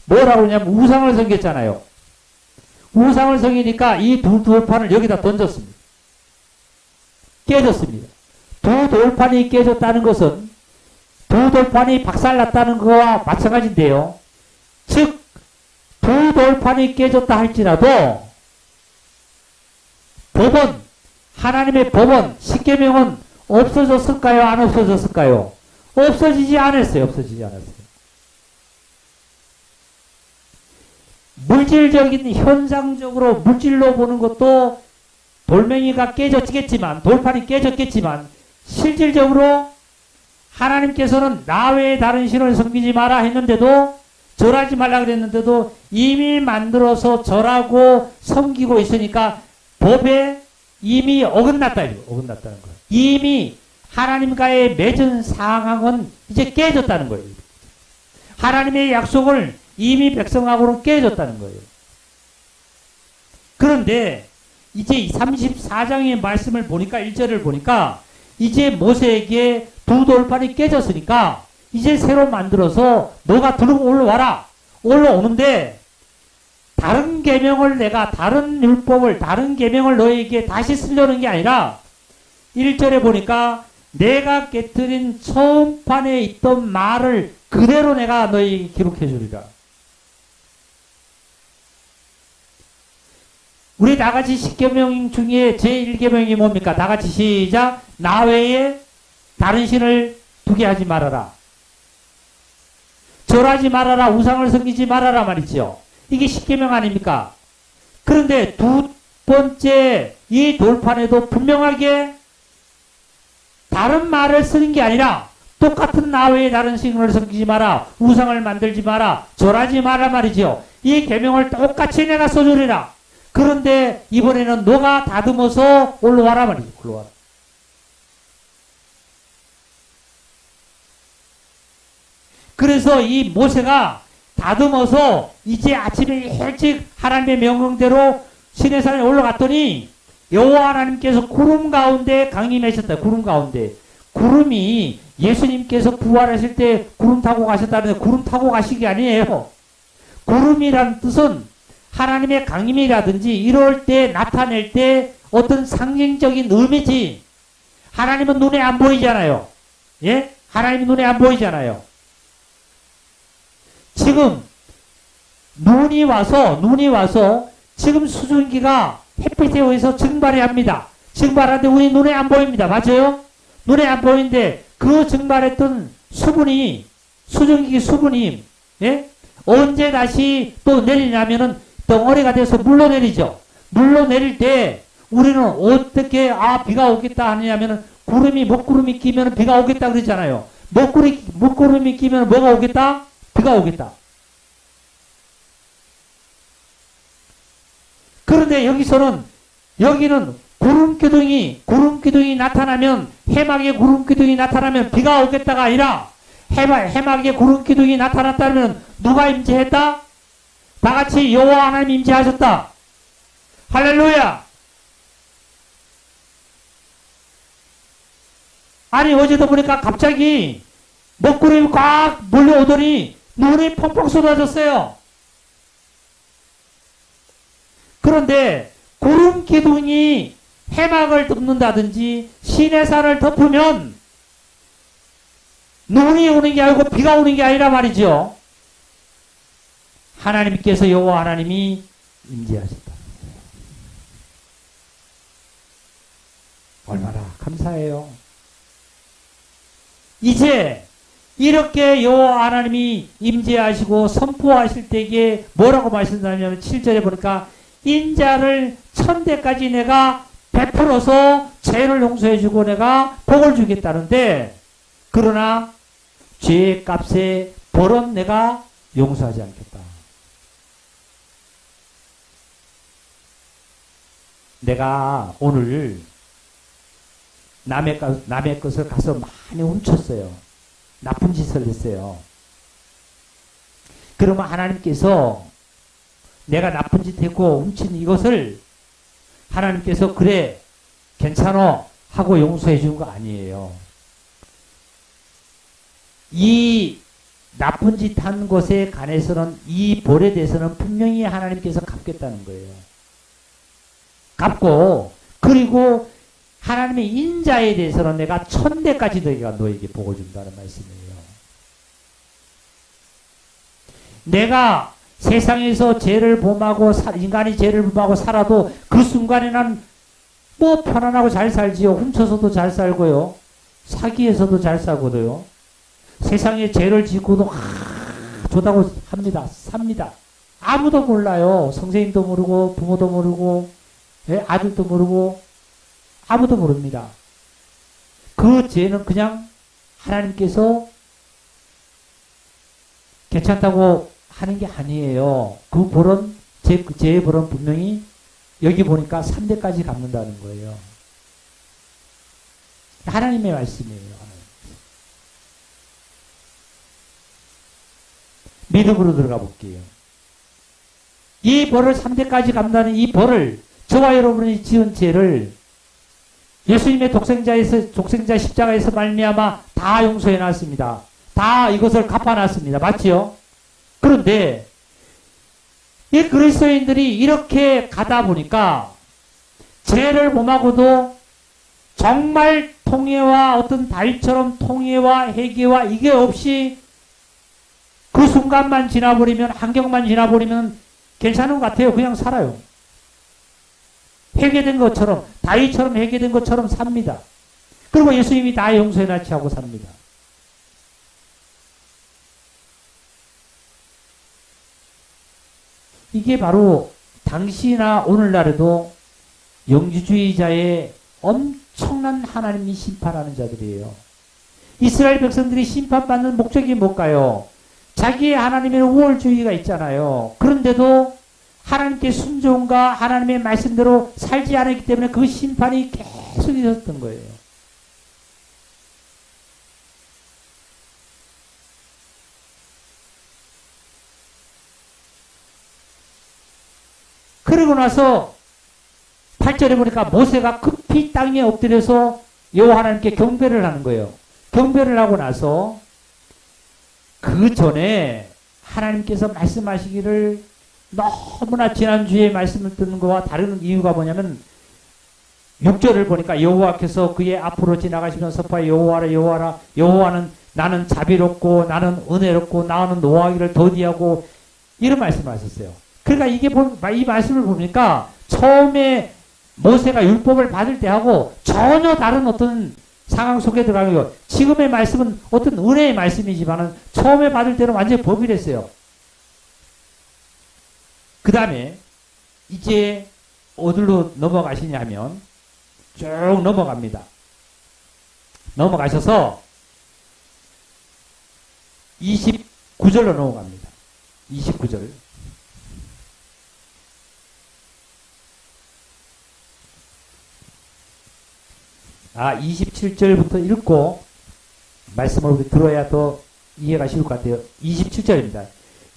뭐라고 하냐면 우상을 섬겼잖아요. 우상을 섬기니까 이 두 돌판을 여기다 던졌습니다. 깨졌습니다. 두 돌판이 깨졌다는 것은 두 돌판이 박살났다는 거와 마찬가지인데요. 즉, 두 돌판이 깨졌다 할지라도 법은, 하나님의 법은, 십계명은 없어졌을까요? 안 없어졌을까요? 없어지지 않았어요. 없어지지 않았어요. 물질적인 현상적으로 물질로 보는 것도 돌멩이가 깨졌겠지만, 돌판이 깨졌겠지만, 실질적으로 하나님께서는 나 외에 다른 신을 섬기지 마라 했는데도, 절하지 말라 그랬는데도 이미 만들어서 절하고 섬기고 있으니까 법에 이미 어긋났다는 거예요. 이미 하나님과의 맺은 상황은 이제 깨졌다는 거예요. 하나님의 약속을 이미 백성하고는 깨졌다는 거예요. 그런데 이제 34장의 말씀을 보니까 1절을 보니까 이제 모세에게 두 돌판이 깨졌으니까 이제 새로 만들어서 너가 들고 올라와라. 올라오는데 다른 계명을 내가 다른 율법을 다른 계명을 너에게 다시 쓰려는 게 아니라 1절에 보니까 내가 깨뜨린 처음판에 있던 말을 그대로 내가 너에게 기록해 주리라. 우리 다같이 10계명 중에 제1계명이 뭡니까? 다같이 시작. 나 외에 다른 신을 두게 하지 말아라. 절하지 말아라. 우상을 섬기지 말아라 말이죠. 이게 10계명 아닙니까? 그런데 두 번째 이 돌판에도 분명하게 다른 말을 쓰는 게 아니라 똑같은 나 외에 다른 신을 섬기지 마라. 우상을 만들지 마라. 절하지 마라 말이죠. 이 계명을 똑같이 내가 써주리라. 그런데 이번에는 너가 다듬어서 올라와라 말이죠. 올라와라. 그래서 이 모세가 다듬어서 이제 아침에 일찍 하나님의 명령대로 시내산에 올라갔더니 여호와 하나님께서 구름 가운데 강림하셨다. 구름 가운데. 구름이 예수님께서 부활하실 때 구름 타고 가셨다는데 구름 타고 가신 게 아니에요. 구름이라는 뜻은 하나님의 강림이라든지 이럴 때 나타낼 때 어떤 상징적인 의미지. 하나님은 눈에 안 보이잖아요. 예? 하나님은 눈에 안 보이잖아요. 지금 눈이 와서 지금 수증기가 햇빛에 의해서 증발이 합니다. 증발하는데 우리 눈에 안 보입니다. 맞아요? 눈에 안 보이는데 그 증발했던 수분이 수증기 수분이 예? 언제 다시 또 내리냐면은 덩어리가 돼서 물로 내리죠. 물로 내릴 때 우리는 어떻게 비가 오겠다 하느냐면은 먹구름이 끼면 비가 오겠다 그러잖아요. 먹구름이 끼면 뭐가 오겠다? 비가 오겠다. 그런데 여기는 구름기둥이 나타나면 해막의 구름기둥이 나타나면 비가 오겠다가 아니라 해막의 구름기둥이 나타났다면 누가 임재했다? 다같이 여호와 하나님 임재하셨다. 할렐루야. 아니 어제도 보니까 갑자기 먹구름이 꽉 몰려오더니 눈이 펑펑 쏟아졌어요. 그런데 구름 기둥이 해막을 덮는다든지 시내산을 덮으면 눈이 오는 게 아니고 비가 오는 게 아니라 말이죠. 하나님께서 여호와 하나님이 임재하셨다. 얼마나 감사해요. 이제 이렇게 여호와 하나님이 임재하시고 선포하실 때에 뭐라고 말씀하냐면 7절에 보니까 인자를 천대까지 내가 베풀어서 죄를 용서해주고 내가 복을 주겠다는데 그러나 죄의 값에 벌은 내가 용서하지 않겠다. 내가 오늘 남의 것을 가서 많이 훔쳤어요. 나쁜 짓을 했어요. 그러면 하나님께서 내가 나쁜 짓 했고 훔친 이것을 하나님께서 그래 괜찮아 하고 용서해 주는 거 아니에요. 이 나쁜 짓 한 것에 관해서는 이 벌에 대해서는 분명히 하나님께서 갚겠다는 거예요. 갚고 그리고 하나님의 인자에 대해서는 내가 천대까지 너에게 복을 준다는 말씀이에요. 내가 세상에서 죄를 범하고 인간이 죄를 범하고 살아도 그 순간에 난 뭐 편안하고 잘 살지요. 훔쳐서도 잘 살고요. 사기에서도 잘 살고도요. 세상에 죄를 짓고도 좋다고 합니다. 삽니다. 아무도 몰라요. 선생님도 모르고 부모도 모르고 아들도 모르고 아무도 모릅니다. 그 죄는 그냥 하나님께서 괜찮다고 하는 게 아니에요. 그 벌은 죄의 벌은 분명히 여기 보니까 3대까지 갚는다는 거예요. 하나님의 말씀이에요. 믿음으로 들어가 볼게요. 이 벌을 3대까지 갚는다는 이 벌을 저와 여러분이 지은 죄를 예수님의 독생자 십자가에서 말미암아 다 용서해 놨습니다. 다 이것을 갚아 놨습니다. 맞지요? 그런데 이 그리스도인들이 이렇게 가다 보니까 죄를 범하고도 정말 통해와 어떤 달처럼 통해와 회개와 이게 없이 그 순간만 지나버리면 환경만 지나버리면 괜찮은 것 같아요. 그냥 살아요. 회개된 것처럼 다윗처럼 회개된 것처럼 삽니다. 그리고 예수님이 다 용서해 놨지 하고 삽니다. 이게 바로 당시나 오늘날에도 영주주의자의 엄청난 하나님이 심판하는 자들이에요. 이스라엘 백성들이 심판받는 목적이 뭘까요? 자기의 하나님의 우월주의가 있잖아요. 그런데도 하나님께 순종과 하나님의 말씀대로 살지 않았기 때문에 그 심판이 계속 있었던 거예요. 그러고 나서 8절에 보니까 모세가 급히 땅에 엎드려서 여호와 하나님께 경배를 하는 거예요. 경배를 하고 나서 그 전에 하나님께서 말씀하시기를 너무나 지난주에 말씀을 듣는 것과 다른 이유가 뭐냐면 6절을 보니까 여호와께서 그의 앞으로 지나가시면서 여호와라 여호와라 여호와는 나는 자비롭고 나는 은혜롭고 나는 노하기를 더디하고 이런 말씀을 하셨어요. 그러니까 이 말씀을 보니까 처음에 모세가 율법을 받을 때하고 전혀 다른 어떤 상황 속에 들어가는 거예요. 지금의 말씀은 어떤 은혜의 말씀이지만은 처음에 받을 때는 완전히 법이랬어요. 그 다음에 이제 어디로 넘어가시냐면 쭉 넘어갑니다. 넘어가셔서 29절로 넘어갑니다. 29절. 아, 27절부터 읽고 말씀을 들어야 더 이해가 쉬울 것 같아요. 27절입니다.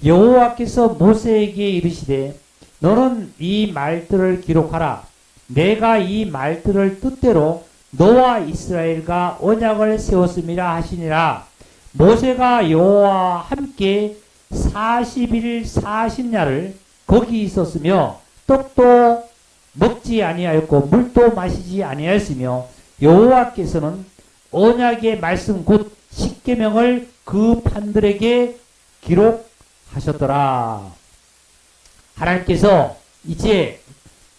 여호와께서 모세에게 이르시되 너는 이 말들을 기록하라. 내가 이 말들을 뜻대로 너와 이스라엘과 언약을 세웠음이라 하시니라. 모세가 여호와와 함께 40일 40야를 거기 있었으며 떡도 먹지 아니하였고 물도 마시지 아니하였으며 여호와께서는 언약의 말씀 곧 십계명을 그 판들에게 기록하셨더라. 하나님께서 이제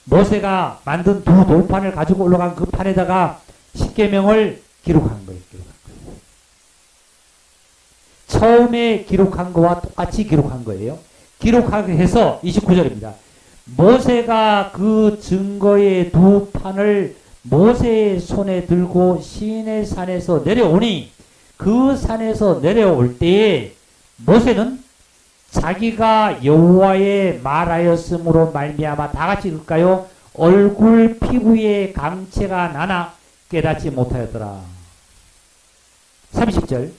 모세가 만든 두 돌판을 가지고 올라간 그 판에다가 십계명을 기록한 거예요. 처음에 기록한 거와 똑같이 기록한 거예요. 기록하게 해서 29절입니다. 모세가 그 증거의 두 판을 모세의 손에 들고 시내 산에서 내려오니 그 산에서 내려올 때에 모세는 자기가 여호와의 말하였으므로 말미암아 다 같이 읽을까요? 얼굴 피부에 강체가 나나 깨닫지 못하였더라. 30절.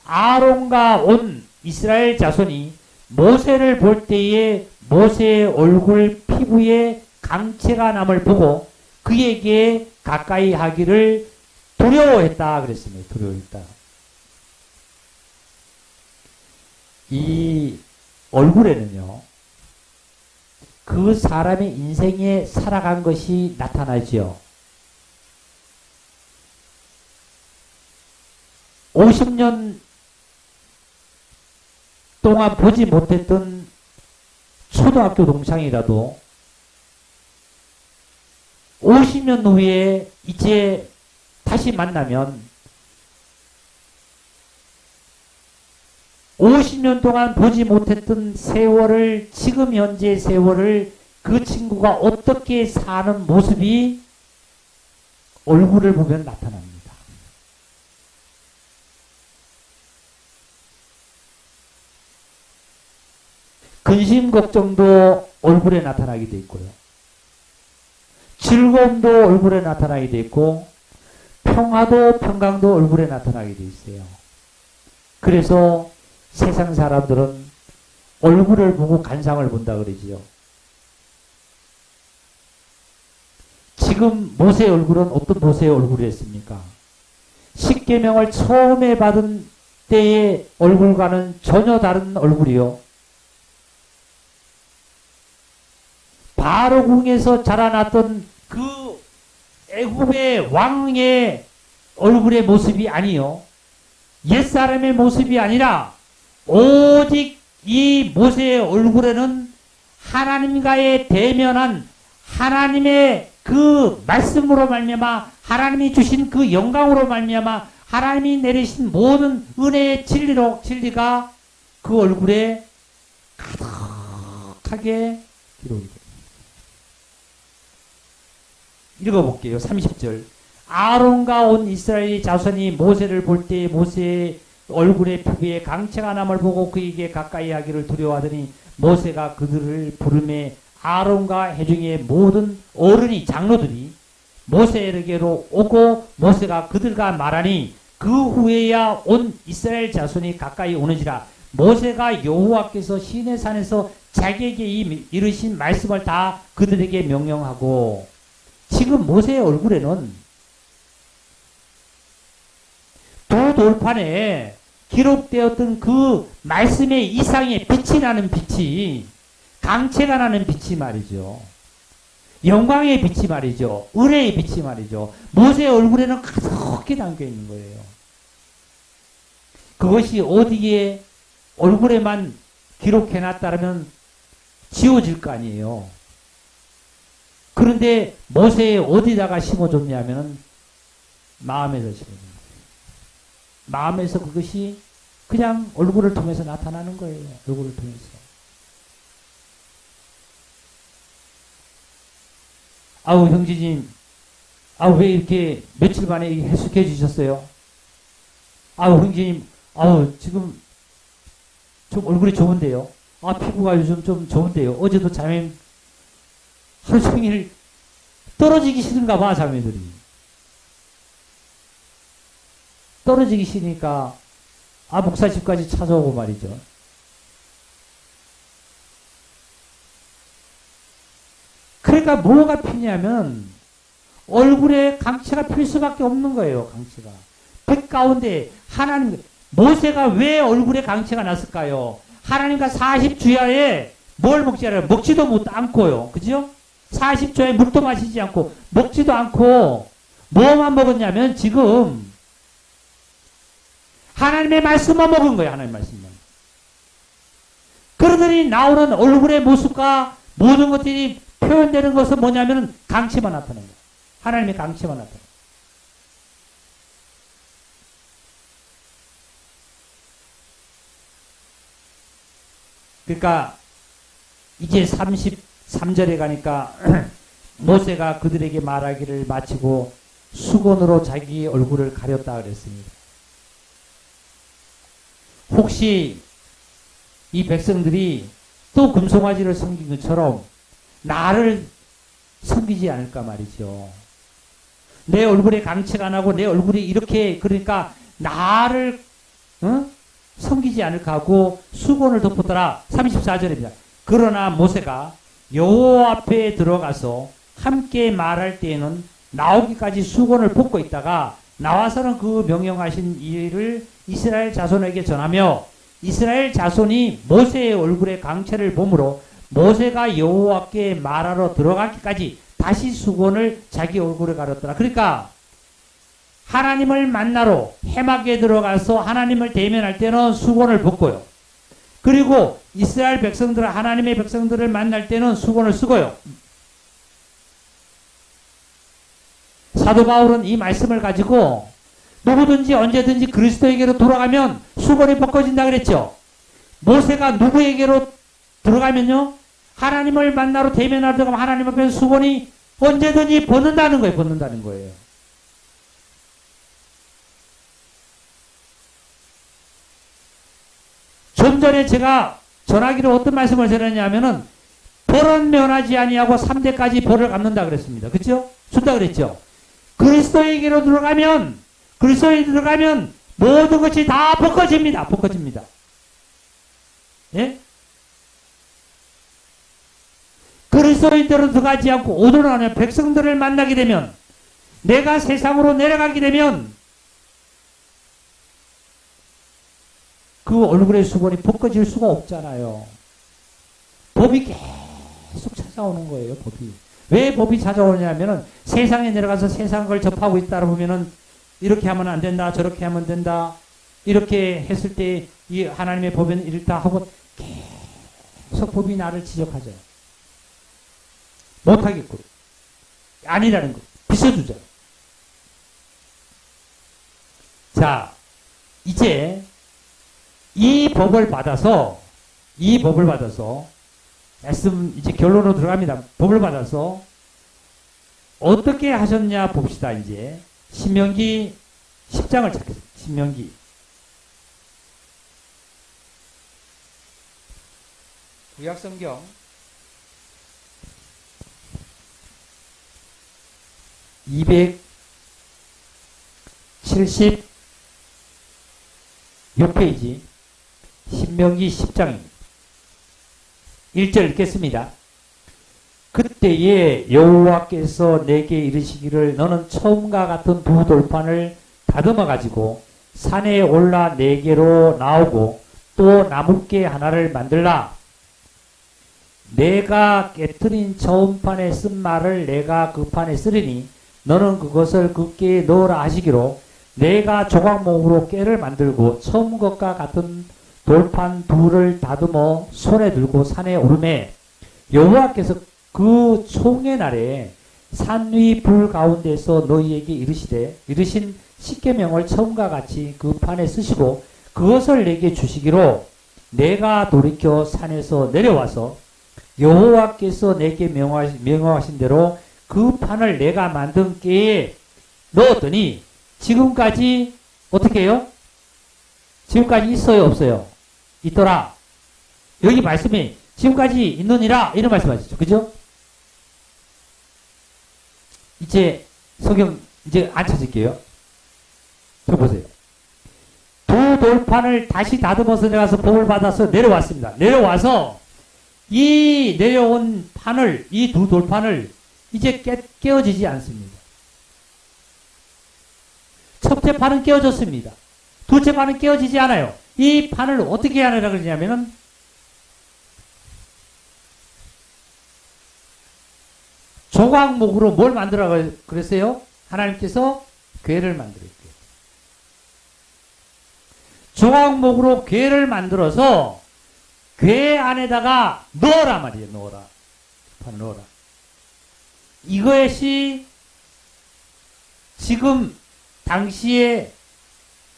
아론과 온 이스라엘 자손이 모세를 볼 때에 모세의 얼굴 피부에 강체가 남을 보고 그에게 가까이 하기를 두려워했다 그랬습니다. 두려워했다. 이 얼굴에는요, 그 사람의 인생에 살아간 것이 나타나죠. 50년 동안 보지 못했던 초등학교 동창이라도 50년 후에 이제 다시 만나면 50년 동안 보지 못했던 세월을, 지금 현재 세월을 그 친구가 어떻게 사는 모습이 얼굴을 보면 나타납니다. 근심 걱정도 얼굴에 나타나게 돼 있고요. 즐거움도 얼굴에 나타나게 돼 있고 평화도 평강도 얼굴에 나타나게 돼 있어요. 그래서 세상 사람들은 얼굴을 보고 간상을 본다 그러지요. 지금 모세의 얼굴은 어떤 모세의 얼굴이었습니까? 십계명을 처음에 받은 때의 얼굴과는 전혀 다른 얼굴이요. 바로궁에서 자라났던 그 애굽의 왕의 얼굴의 모습이 아니요. 옛사람의 모습이 아니라 오직 이 모세의 얼굴에는 하나님과의 대면한 하나님의 그 말씀으로 말미암아 하나님이 주신 그 영광으로 말미암아 하나님이 내리신 모든 은혜의 진리가 그 얼굴에 가득하게 기록이 됩니다. 읽어볼게요. 30절. 아론과 온 이스라엘 자손이 모세를 볼 때 모세의 얼굴의 피부에 강체가 남을 보고 그에게 가까이 하기를 두려워하더니 모세가 그들을 부르매 아론과 회중의 모든 어른이 장로들이 모세에게로 오고 모세가 그들과 말하니 그 후에야 온 이스라엘 자손이 가까이 오는지라. 모세가 여호와께서 시내산에서 자기에게 이르신 말씀을 다 그들에게 명령하고. 지금 모세의 얼굴에는 두 돌판에 기록되었던 그 말씀의 이상의 빛이 나는 빛이, 강체가 나는 빛이 말이죠. 영광의 빛이 말이죠. 은혜의 빛이 말이죠. 모세의 얼굴에는 가득히 담겨 있는 거예요. 그것이 어디에 얼굴에만 기록해놨다면 지워질 거 아니에요. 그런데 모세에 어디다가 심어줬냐면은 마음에서 심어줍니다. 마음에서 그것이 그냥 얼굴을 통해서 나타나는 거예요. 얼굴을 통해서. 아우 형제님, 아우 왜 이렇게 며칠 만에 해석해 주셨어요? 아우 형제님, 아우 지금 좀 얼굴이 좋은데요. 아 피부가 요즘 좀 좋은데요. 어제도 자매 하루 종일 떨어지기 싫은가 봐, 자매들이. 떨어지기 싫으니까 목사 집까지 찾아오고 말이죠. 그러니까 뭐가 필요하면 얼굴에 강체가 필 수밖에 없는 거예요. 강체가. 빛 가운데 하나님, 모세가 왜 얼굴에 강체가 났을까요? 하나님과 40주야에 뭘 먹지 않아요? 먹지도 않고요. 그죠? 40주야에 물도 마시지 않고 먹지도 않고 뭐만 먹었냐면 지금 하나님의 말씀만 먹은 거예요. 하나님의 말씀만. 그러더니 나오는 얼굴의 모습과 모든 것들이 표현되는 것은 뭐냐면 강체만 나타나는 거예요. 하나님의 강체만 나타나는 거예요. 그러니까 이제 33절에 가니까 모세가 그들에게 말하기를 마치고 수건으로 자기 얼굴을 가렸다 그랬습니다. 혹시 이 백성들이 또 금송아지를 섬긴 것처럼 나를 섬기지 않을까 말이죠. 내 얼굴에 강체가 나고 내 얼굴이 이렇게 그러니까 나를 섬기지 않을까 하고 수건을 덮었더라. 34절입니다. 그러나 모세가 여호와 앞에 들어가서 함께 말할 때에는 나오기까지 수건을 벗고 있다가 나와서는 그 명령하신 일을 이스라엘 자손에게 전하며 이스라엘 자손이 모세의 얼굴에 강체를 보므로 모세가 여호와께 말하러 들어가기까지 다시 수건을 자기 얼굴에 가렸더라. 그러니까 하나님을 만나러 해막에 들어가서 하나님을 대면할 때는 수건을 벗고요. 그리고 이스라엘 백성들, 하나님의 백성들을 만날 때는 수건을 쓰고요. 사도 바울은 이 말씀을 가지고 누구든지 언제든지 그리스도에게로 돌아가면 수건이 벗겨진다 그랬죠. 모세가 누구에게로 들어가면요, 하나님을 만나러 대면하러 들어가면 하나님 앞에 수건이 언제든지 벗는다는 거예요. 벗는다는 거예요. 좀 전에 제가 전하기로 어떤 말씀을 전했냐면은 벌은 면하지 아니하고 3대까지 벌을 갚는다 그랬습니다. 그렇죠? 준다 그랬죠. 그리스도에게로 들어가면 모든 것이 다 벗겨집니다. 벗겨집니다. 예? 그리스도인대로 들어가지 않고 오도로 하는 백성들을 만나게 되면, 내가 세상으로 내려가게 되면 그 얼굴의 수건이 벗겨질 수가 없잖아요. 법이 계속 찾아오는 거예요. 법이. 왜 법이 찾아오냐면은 세상에 내려가서 세상 걸 접하고 있다 보면은 이렇게 하면 안 된다, 저렇게 하면 된다, 이렇게 했을 때 이 하나님의 법에는 이렇다 하고 계속 법이 나를 지적하죠. 못하겠고 아니라는 거 비춰주죠. 자, 이제 이 법을 받아서 말씀 이제 결론으로 들어갑니다. 법을 받아서 어떻게 하셨냐 봅시다. 이제 신명기 10장을 찾겠습니다. 신명기 구약성경 276페이지 신명기 10장입니다. 1절 읽겠습니다. 그때에 여호와께서 내게 이르시기를 너는 처음과 같은 두 돌판을 다듬어 가지고 산에 올라 내게로 나오고 또 나뭇개 하나를 만들라. 내가 깨트린 처음 판에 쓴 말을 내가 그 판에 쓰리니 너는 그것을 그 깨에 넣으라 하시기로 내가 조각목으로 깨를 만들고 처음 것과 같은 돌판 둘을 다듬어 손에 들고 산에 오르매 여호와께서 그 총의 날에 산 위 불 가운데서 너희에게 이르신 십계명을 처음과 같이 그 판에 쓰시고 그것을 내게 주시기로 내가 돌이켜 산에서 내려와서 여호와께서 내게 명하신 대로 그 판을 내가 만든 깨에 넣었더니 지금까지 어떻게 해요? 지금까지 있어요? 없어요? 있더라. 여기 말씀이 지금까지 있느니라 이런 말씀하시죠. 그죠? 이제 성경 이제 안 찾을게요. 저 보세요. 두 돌판을 다시 다듬어서 내가서 법을 받아서 내려왔습니다. 내려와서 이 내려온 판을, 이 두 돌판을 이제 깨어지지 않습니다. 첫째 판은 깨어졌습니다. 둘째 판은 깨어지지 않아요. 이 판을 어떻게 하느라 그러냐면은 조각목으로 뭘 만들어 그랬어요? 하나님께서 궤를 만들었어요. 조각목으로 궤를 만들어서 궤 안에다가 넣어라 말이에요. 넣어라. 판 넣어라. 이것이 지금 당시에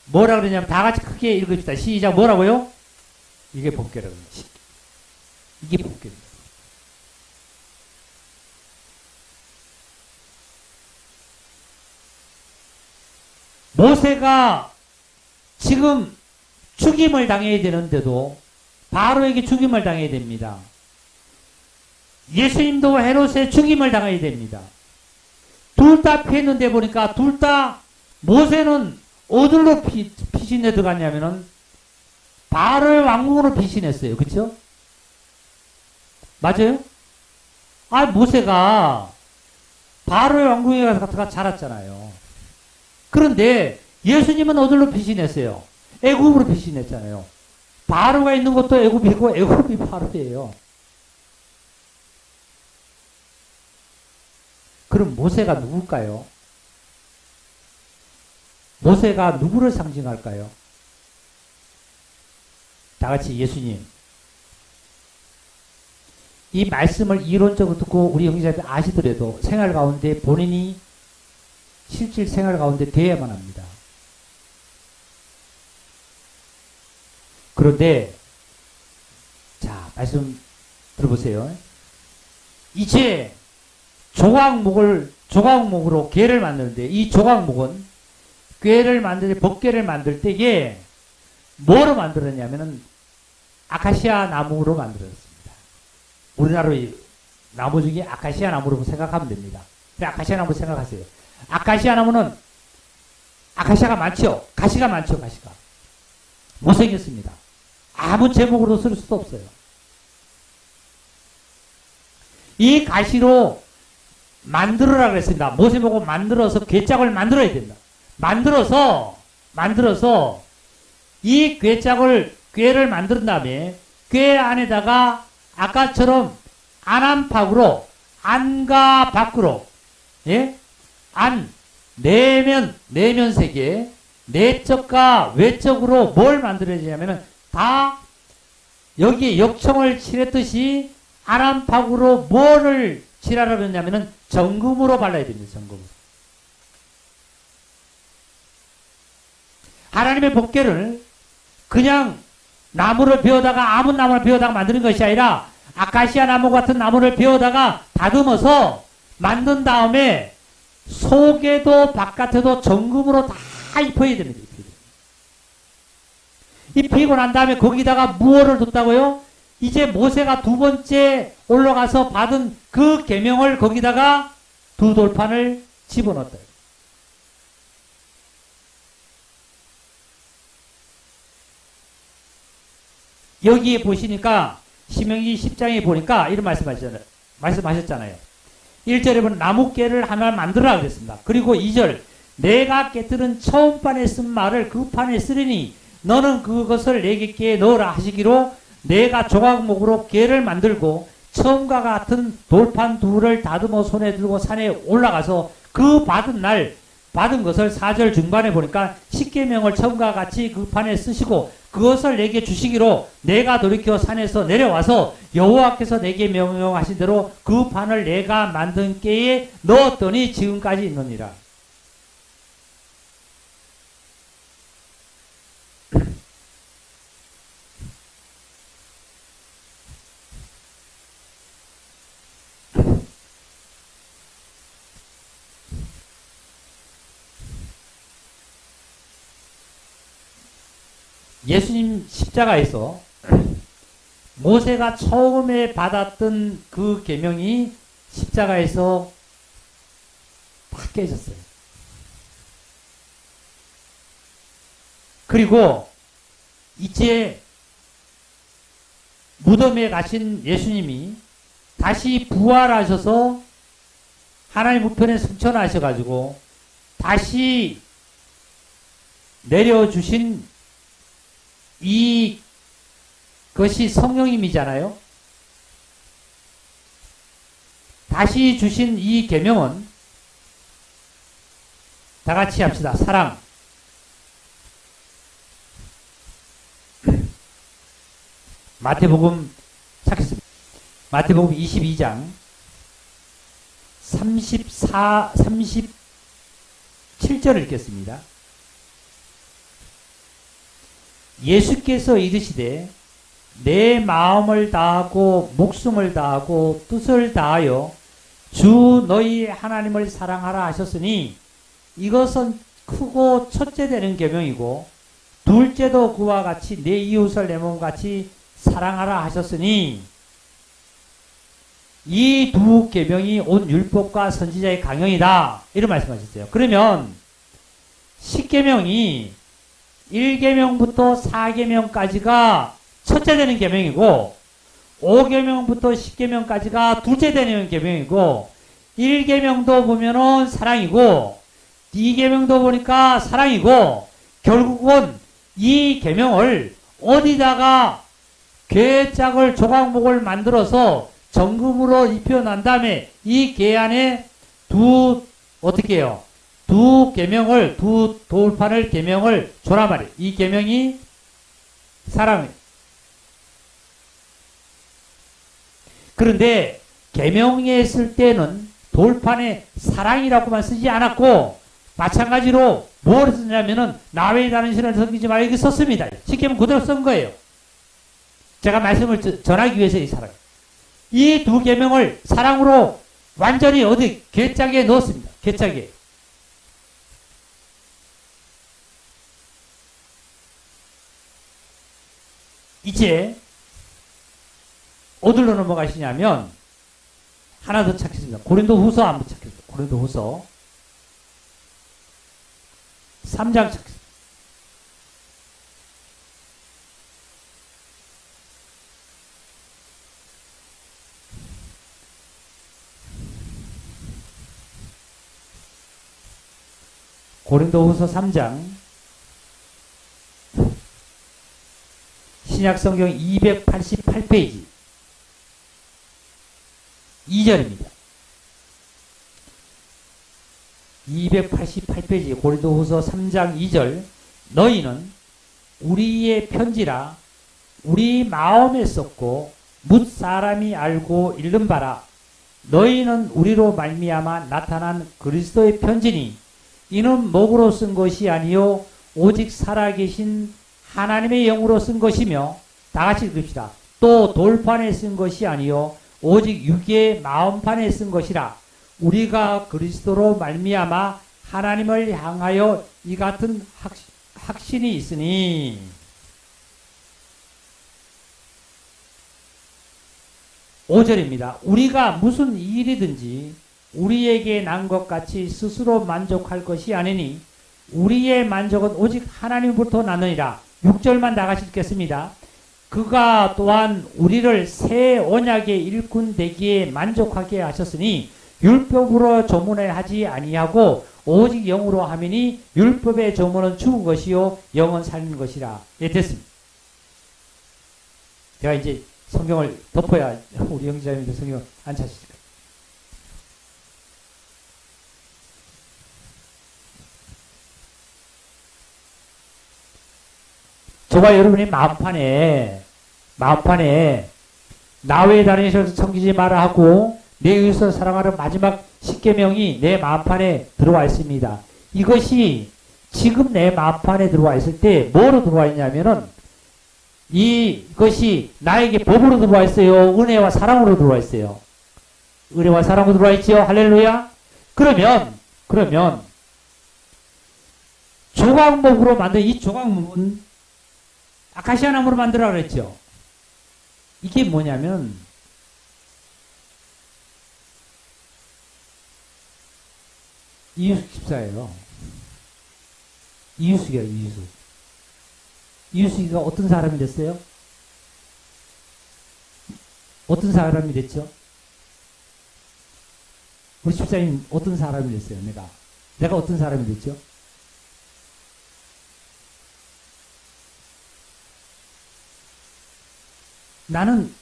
뭐라 그러냐면 다 같이 크게 읽읍시다. 시작. 뭐라고요? 이게 법궤라고 합니다. 이게 법궤입니다. 모세가 지금 죽임을 당해야 되는데도 바로에게 죽임을 당해야 됩니다. 예수님도 헤롯의 죽임을 당해야 됩니다. 둘 다 피했는데 보니까 둘 다 모세는 어디로 피신해 들어갔냐면은 바로의 왕궁으로 피신했어요. 그렇죠? 맞아요? 아, 모세가 바로의 왕궁에 가서 자랐잖아요. 그런데 예수님은 어디로 피신했어요? 애굽으로 피신했잖아요. 바로가 있는 것도 애굽이고 애굽이 바로예요. 그럼 모세가 누굴까요? 모세가 누구를 상징할까요? 다 같이 예수님. 이 말씀을 이론적으로 듣고 우리 형제자들 아시더라도 생활 가운데 본인이 실질 생활 가운데 돼야만 합니다. 그런데 자, 말씀 들어보세요. 이제 조각목으로 궤를 만드는데, 이 조각목은 궤를 만들 때, 법궤를 만들 때에 뭐로 만들었냐면은 아카시아 나무로 만들었습니다. 우리나라의 나무 중에 아카시아 나무로 생각하면 됩니다. 아카시아 나무 생각하세요. 아카시아 나무는 아카시아가 많죠. 가시가 많죠. 가시가 못생겼습니다. 아무 제목으로 쓸 수도 없어요. 이 가시로 만들어라 그랬습니다. 모세 보고 만들어서 궤짝을 만들어야 된다. 만들어서 이 궤를 만든 다음에 궤 안에다가 아까처럼 안안팍으로 안과 밖으로, 예? 안, 내면 세 개, 내적과 외적으로 뭘 만들어지냐면은 다 여기에 역청을 칠했듯이 안안팍으로 뭐를 칠하라고 했냐면은 정금으로 발라야 됩니다. 정금으로. 하나님의 법궤를 그냥 나무를 베어다가 아무 나무를 베어다가 만드는 것이 아니라 아카시아 나무 같은 나무를 베어다가 다듬어서 만든 다음에 속에도 바깥에도 정금으로 다 입혀야 됩니다. 입히고 난 다음에 거기다가 무엇을 뒀다고요? 이제 모세가 두 번째 올라가서 받은 그 계명을 거기다가 두 돌판을 집어넣었다. 여기에 보시니까 신명기 10장에 보니까 이런 말씀하셨잖아요. 1절에 보면 나무깨를 하나 만들어라 그랬습니다. 그리고 2절 내가 깨뜨린 처음 판에 쓴 말을 그 판에 쓰리니 너는 그것을 내게 깨 넣으라 하시기로 내가 조각목으로 궤를 만들고 처음과 같은 돌판 둘을 다듬어 손에 들고 산에 올라가서 그 받은 것을 4절 중반에 보니까 십계명을 처음과 같이 그 판에 쓰시고 그것을 내게 주시기로 내가 돌이켜 산에서 내려와서 여호와께서 내게 명령하신 대로 그 판을 내가 만든 궤에 넣었더니 지금까지 있느니라. 예수님 십자가에서 모세가 처음에 받았던 그 계명이 십자가에서 다 깨졌어요. 그리고 이제 무덤에 가신 예수님이 다시 부활하셔서 하나님 우편에 승천하셔가지고 다시 내려주신 이것이 성령님이잖아요. 다시 주신 이 계명은 다 같이 합시다. 사랑. 마태복음 찾겠습니다. 마태복음 22장 37절을 읽겠습니다. 예수께서 이르시되 내 마음을 다하고 목숨을 다하고 뜻을 다하여 주 너희 하나님을 사랑하라 하셨으니 이것은 크고 첫째 되는 계명이고 둘째도 그와 같이 내 이웃을 내 몸같이 사랑하라 하셨으니 이 두 계명이 온 율법과 선지자의 강령이다. 이런 말씀하셨어요. 그러면 10계명이 1계명부터 4계명까지가 첫째 되는 계명이고 5계명부터 10계명까지가 둘째 되는 계명이고 1계명도 보면은 사랑이고 2계명도 보니까 사랑이고 결국은 이 계명을 어디다가 궤짝을 조각목을 만들어서 정금으로 입혀난 다음에 이 궤 안에 어떻게 해요? 두 돌판을 계명을 줘라 말이에요. 이 계명이 사랑이에요. 그런데 계명에 쓸 때는 돌판에 사랑이라고만 쓰지 않았고 마찬가지로 뭘 쓰냐면은 나 외에 다른 신을 섬기지 말라 이렇게 썼습니다. 쉽게 하면 그대로 쓴 거예요. 제가 말씀을 전하기 위해서 이 사랑. 이 두 계명을 사랑으로 완전히 어디 괴짝에 넣었습니다. 괴짝에. 이제 어디로 넘어가시냐면 하나 더 찾겠습니다. 고린도후서 한번 찾겠습니다. 고린도후서 3장 찾겠습니다. 고린도후서 3장 신약성경 288페이지 2절입니다. 288페이지 고린도후서 3장 2절 너희는 우리의 편지라 우리 마음에 썼고 뭇 사람이 알고 읽는 바라 너희는 우리로 말미암아 나타난 그리스도의 편지니 이는 목으로 쓴 것이 아니요 오직 살아계신 하나님의 영으로 쓴 것이며 다같이 읽읍시다. 또 돌판에 쓴 것이 아니요 오직 육의 마음판에 쓴 것이라 우리가 그리스도로 말미암아 하나님을 향하여 이 같은 확신이 있으니 5절입니다. 우리가 무슨 일이든지 우리에게 난 것 같이 스스로 만족할 것이 아니니 우리의 만족은 오직 하나님부터 나느니라. 6절만 다같이 읽겠습니다. 그가 또한 우리를 새 언약의 일꾼 되기에 만족하게 하셨으니 율법으로 조문을 하지 아니하고 오직 영으로 하미니 율법의 조문은 죽은 것이요 영은 살린 것이라. 예, 됐습니다. 제가 이제 성경을 덮어야 우리 영지자님들 성경 안 찾으실 거예요. 저와 여러분의 마음판에 나 외에 다른 신을 섬기지 마라 하고 내 이웃을 사랑하는 마지막 10계명이 내 마음판에 들어와 있습니다. 이것이 지금 내 마음판에 들어와 있을 때 뭐로 들어와 있냐면은 이것이 나에게 법으로 들어와 있어요. 은혜와 사랑으로 들어와 있어요. 은혜와 사랑으로 들어와 있죠. 할렐루야. 그러면 조각목으로 만든 이 조각목은 아카시아 나무로 만들어라 그랬죠. 이게 뭐냐면 이유숙 집사예요. 이유숙이에요. 이유숙. 이유숙이가 어떤 사람이 됐어요? 어떤 사람이 됐죠? 우리 집사님 어떤 사람이 됐어요? 내가 어떤 사람이 됐죠? 나는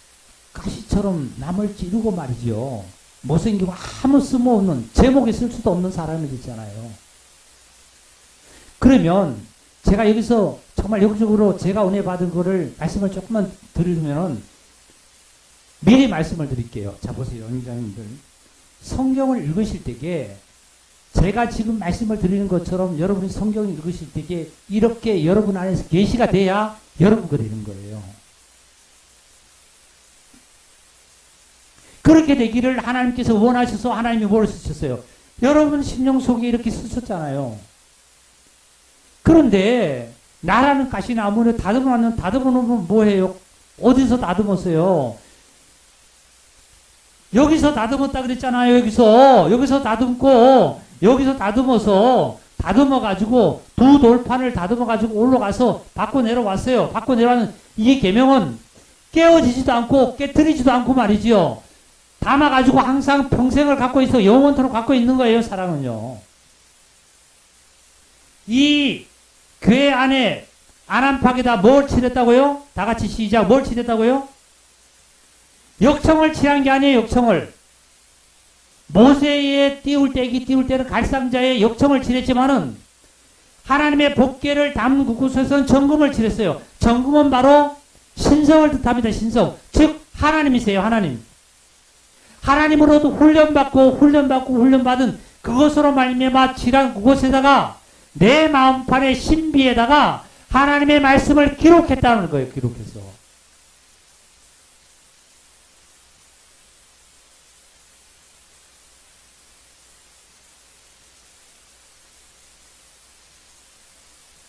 가시처럼 남을 찌르고 말이죠. 못생기고 아무 쓸모없는 제목에 쓸 수도 없는 사람이 됐잖아요. 그러면 제가 여기서 정말 영적으로 제가 은혜 받은 거를 말씀을 조금만 드리면은 미리 말씀을 드릴게요. 자 보세요. 영장님들 성경을 읽으실 때에 제가 지금 말씀을 드리는 것처럼 여러분이 성경을 읽으실 때에 이렇게 여러분 안에서 계시가 돼야 여러분가 되는 거예요. 그렇게 되기를 하나님께서 원하셔서 하나님이 뭘 쓰셨어요? 여러분 심령 속에 이렇게 쓰셨잖아요. 그런데 나라는 가시나무를 다듬어 놓으면 뭐해요? 어디서 다듬었어요? 여기서 다듬었다 그랬잖아요. 여기서 다듬고 여기서 다듬어가지고 두 돌판을 다듬어가지고 올라가서 받고 내려왔어요. 받고 내려와는 이 계명은 깨어지지도 않고 깨트리지도 않고 말이지요. 담아가지고 항상 평생을 갖고 있어 영원토록 갖고 있는 거예요. 사랑은요. 이 교회 안에 안암팍에다 뭘 칠했다고요? 다 같이 시작. 뭘 칠했다고요? 역청을 칠한 게 아니에요. 역청을. 모세의 띄울 때는 갈상자의 역청을 칠했지만은 하나님의 법궤를 담은 곳에서는 정금을 칠했어요. 정금은 바로 신성을 뜻합니다. 신성. 즉 하나님이세요. 하나님. 하나님으로도 훈련받은 그것으로 말미암아 지난 그곳에다가 내 마음판의 신비에다가 하나님의 말씀을 기록했다는 거예요. 기록해서.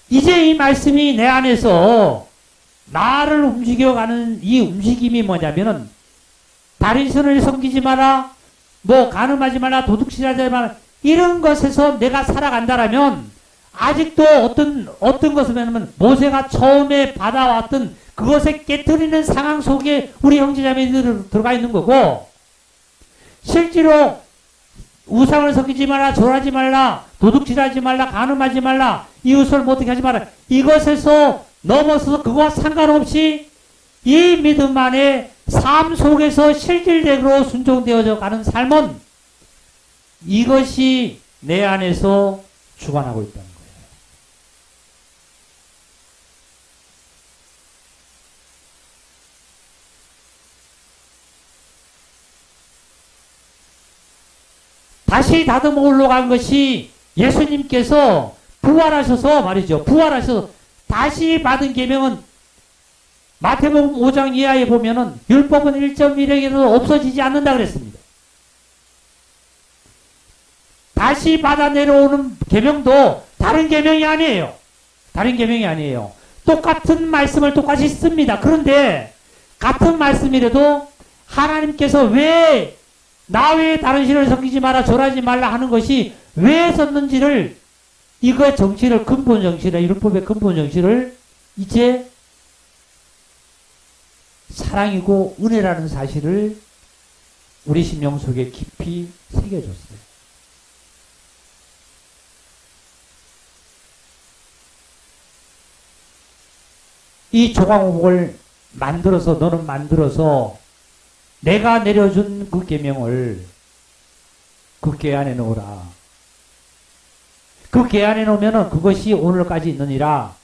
이제 이 말씀이 내 안에서 나를 움직여가는 이 움직임이 뭐냐면은 다른 손을 섬기지 마라, 뭐 간음하지 마라, 도둑질하지 마라, 이런 것에서 내가 살아간다라면 아직도 어떤 것이냐면 모세가 처음에 받아왔던 그것에 깨트리는 상황 속에 우리 형제자매들이 들어가 있는 거고, 실제로 우상을 섬기지 마라, 절하지 말라, 도둑질하지 말라, 간음하지 말라, 이웃을 못하게 하지 마라, 이것에서 넘어서서 그와 상관없이 이 믿음 안에 삶 속에서 실질적으로 순종되어져 가는 삶은 이것이 내 안에서 주관하고 있다는 거예요. 다시 다듬어 올라간 것이 예수님께서 부활하셔서 말이죠. 부활하셔서 다시 받은 계명은 마태복음 5장 이하에 보면은 율법은 1.1에게도 없어지지 않는다 그랬습니다. 다시 받아 내려오는 계명도 다른 계명이 아니에요. 다른 계명이 아니에요. 똑같은 말씀을 똑같이 씁니다. 그런데 같은 말씀이라도 하나님께서 왜 나 외에 다른 신을 섬기지 마라, 절하지 말라 하는 것이 왜 썼는지를, 이거 정치를, 근본 정치를, 율법의 근본 정치를 이제 사랑이고 은혜라는 사실을 우리 심령 속에 깊이 새겨줬어요. 이 조강옥을 너는 만들어서 내가 내려준 그 계명을 그 궤 안에 넣어라. 그 궤 안에 놓으면은 그것이 오늘까지 있느니라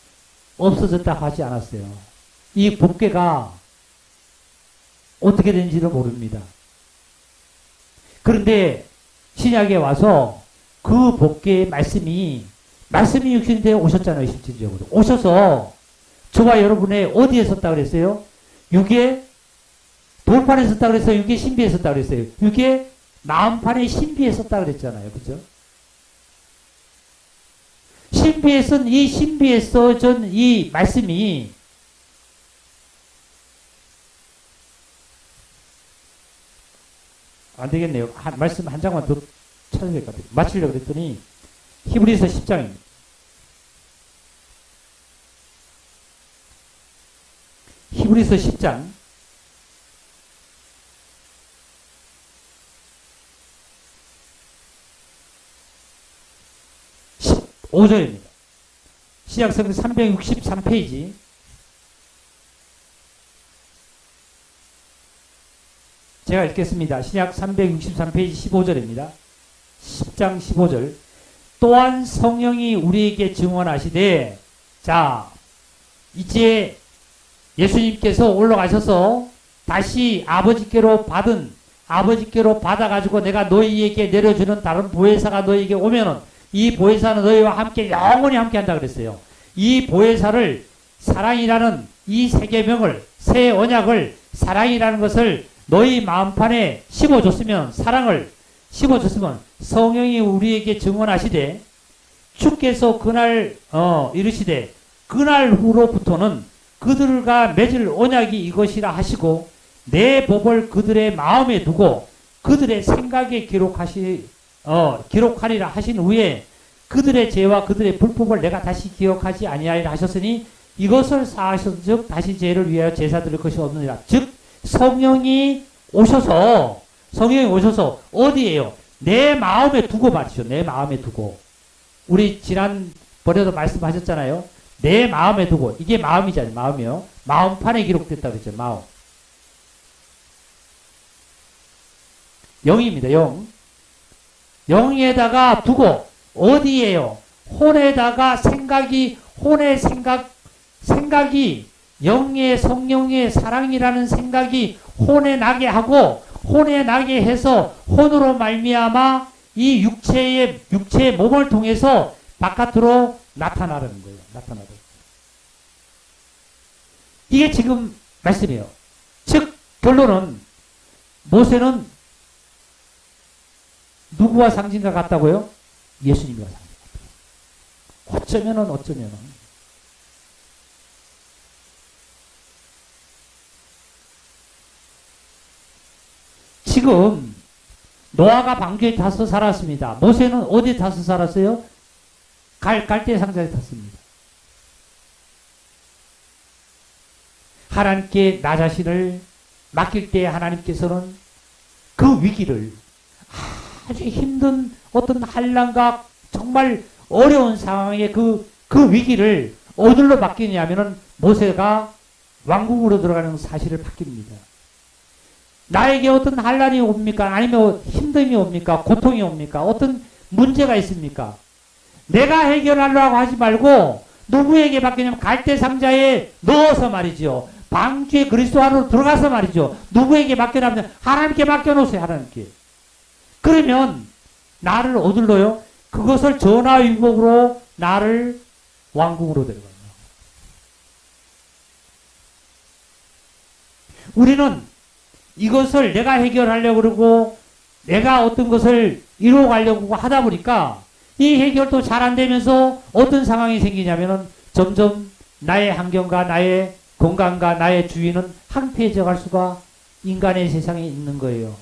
없어졌다 하지 않았어요. 이 법궤가 어떻게 된지를 모릅니다. 그런데 신약에 와서 그 법궤의 말씀이 육신되어 오셨잖아요. 실질적으로 오셔서 저와 여러분의 어디에 섰다 그랬어요? 육의 돌판에 섰다 그랬어요? 육의 신비에 섰다 그랬어요? 육의 마음판의 신비에 섰다 그랬잖아요. 그죠? 신비에 써진 이 말씀이 안 되겠네요. 말씀 한 장만 더 찾아야 될 것 같아요. 마치려고 그랬더니 히브리서 10장입니다. 히브리서 10장 15절입니다. 신약성경 363페이지. 제가 읽겠습니다. 신약 363페이지 15절입니다. 10장 15절. 또한 성령이 우리에게 증언하시되, 자, 이제 예수님께서 올라가셔서 다시 아버지께로 받아가지고 내가 너희에게 내려주는 다른 보혜사가 너희에게 오면은 이 보혜사는 너희와 함께 영원히 함께 한다 그랬어요. 이 보혜사를 사랑이라는 이 새 계명을, 새 언약을, 사랑이라는 것을 너희 마음판에 심어줬으면, 사랑을 심어줬으면 성령이 우리에게 증언하시되, 주께서 그날 이르시되 그날 후로부터는 그들과 맺을 언약이 이것이라 하시고 내 법을 그들의 마음에 두고 그들의 생각에 기록하리라 하신 후에 그들의 죄와 그들의 불법을 내가 다시 기억하지 아니하리라 하셨으니 이것을 사하셨즉 다시 죄를 위하여 제사 드릴 것이 없느니라. 즉 성령이 오셔서 어디에요? 내 마음에 두고 말이죠. 내 마음에 두고. 우리 지난번에도 말씀하셨잖아요. 내 마음에 두고. 이게 마음이잖아요. 마음이요. 마음판에 기록됐다 그랬죠. 마음. 영입니다. 영. 영에다가 두고. 어디에요? 혼에다가 생각이 영의 성령의 사랑이라는 생각이 혼에 나게 하고 혼에 나게 해서 혼으로 말미암아 이 육체의 몸을 통해서 바깥으로 나타나는 거예요. 나타나는. 이게 지금 말씀이에요. 즉 결론은 모세는 누구와 상징과 같다고요? 예수님과 상징 같아요. 어쩌면은 지금 노아가 방주에 타서 살았습니다. 모세는 어디에 타서 살았어요? 갈대 상자에 탔습니다. 하나님께 나 자신을 맡길 때 하나님께서는 그 위기를 아주 힘든 어떤 환난과 정말 어려운 상황의 그 위기를 어디로 맡기냐면은 모세가 왕궁으로 들어가는 사실을 바뀝니다. 나에게 어떤 환난이 옵니까? 아니면 힘듦이 옵니까? 고통이 옵니까? 어떤 문제가 있습니까? 내가 해결하려고 하지 말고 누구에게 맡기냐면 갈대 상자에 넣어서 말이죠. 방주에 그리스도 안으로 들어가서 말이죠. 누구에게 맡겨놨냐? 하나님께 맡겨놓으세요. 하나님께. 그러면 나를 어디로요? 그것을 전화위복으로 나를 왕궁으로 데려가요. 우리는 이것을 내가 해결하려고 그러고 내가 어떤 것을 이루어가려고 하다 보니까 이 해결도 잘 안 되면서 어떤 상황이 생기냐면은 점점 나의 환경과 나의 공간과 나의 주위는 황폐해져 갈 수가 인간의 세상에 있는 거예요.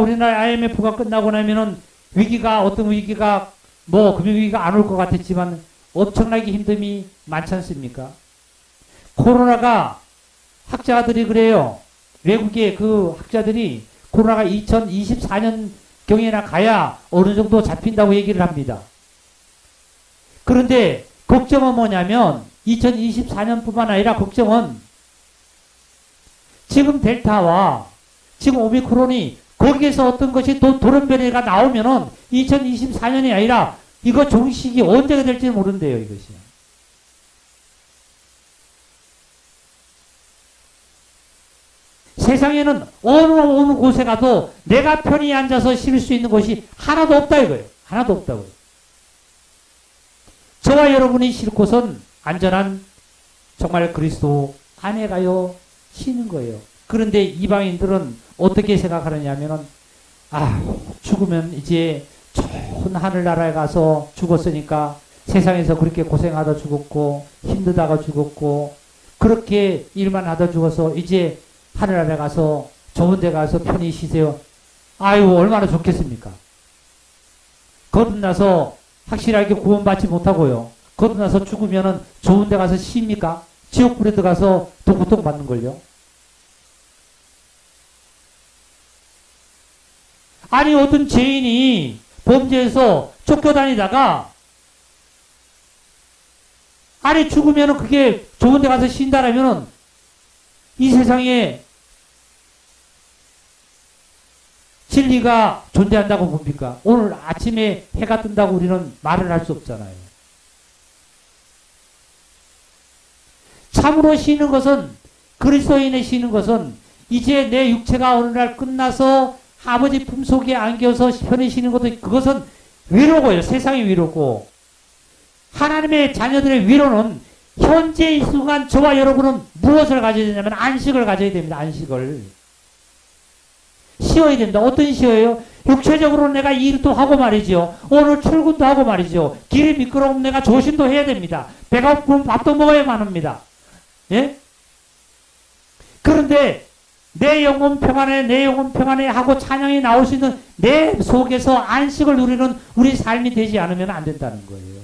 우리나라 IMF가 끝나고 나면은 어떤 위기가 금융위기가 안 올 것 같았지만 엄청나게 힘듦이 많지 않습니까? 코로나가 학자들이 그래요. 외국의 그 학자들이 코로나가 2024년경에나 가야 어느 정도 잡힌다고 얘기를 합니다. 그런데 걱정은 뭐냐면 2024년뿐만 아니라 걱정은 지금 델타와 지금 오미크론이 거기에서 어떤 것이 돌연변이가 나오면은 2024년이 아니라 이거 종식이 언제가 될지 모른대요, 이것이. 세상에는 어느 곳에 가도 내가 편히 앉아서 쉴 수 있는 곳이 하나도 없다 이거예요. 하나도 없다고요. 저와 여러분이 쉴 곳은 안전한 정말 그리스도 안에 가요 쉬는 거예요. 그런데 이방인들은 어떻게 생각하느냐면은 죽으면 이제 좋은 하늘나라에 가서 죽었으니까 세상에서 그렇게 고생하다 죽었고 힘들다가 죽었고 그렇게 일만 하다 죽어서 이제 하늘나라에 가서 좋은 데 가서 편히 쉬세요. 아유 얼마나 좋겠습니까? 거듭나서 확실하게 구원받지 못하고요. 거듭나서 죽으면은 좋은 데 가서 쉽니까? 지옥불에 들어가서 또 고통받는걸요. 아니 어떤 죄인이 범죄에서 쫓겨다니다가 아니 죽으면은 그게 좋은 데 가서 쉰다라면은 이 세상에 진리가 존재한다고 봅니까? 오늘 아침에 해가 뜬다고 우리는 말을 할 수 없잖아요. 참으로 쉬는 것은 그리스도인의 쉬는 것은 이제 내 육체가 어느 날 끝나서 아버지 품속에 안겨서 편히 쉬는 것도 그것은 위로고요. 세상의 위로고 하나님의 자녀들의 위로는 현재 이 순간 저와 여러분은 무엇을 가져야 되냐면 안식을 가져야 됩니다. 안식을. 쉬어야 됩니다. 어떤 쉬어요? 육체적으로 내가 일도 하고 말이죠. 오늘 출근도 하고 말이죠. 길이 미끄러우면 내가 조심도 해야 됩니다. 배가 고프면 밥도 먹어야만 합니다. 예? 그런데 내 영혼 평안해 하고 찬양이 나올 수 있는 내 속에서 안식을 누리는 우리 삶이 되지 않으면 안 된다는 거예요.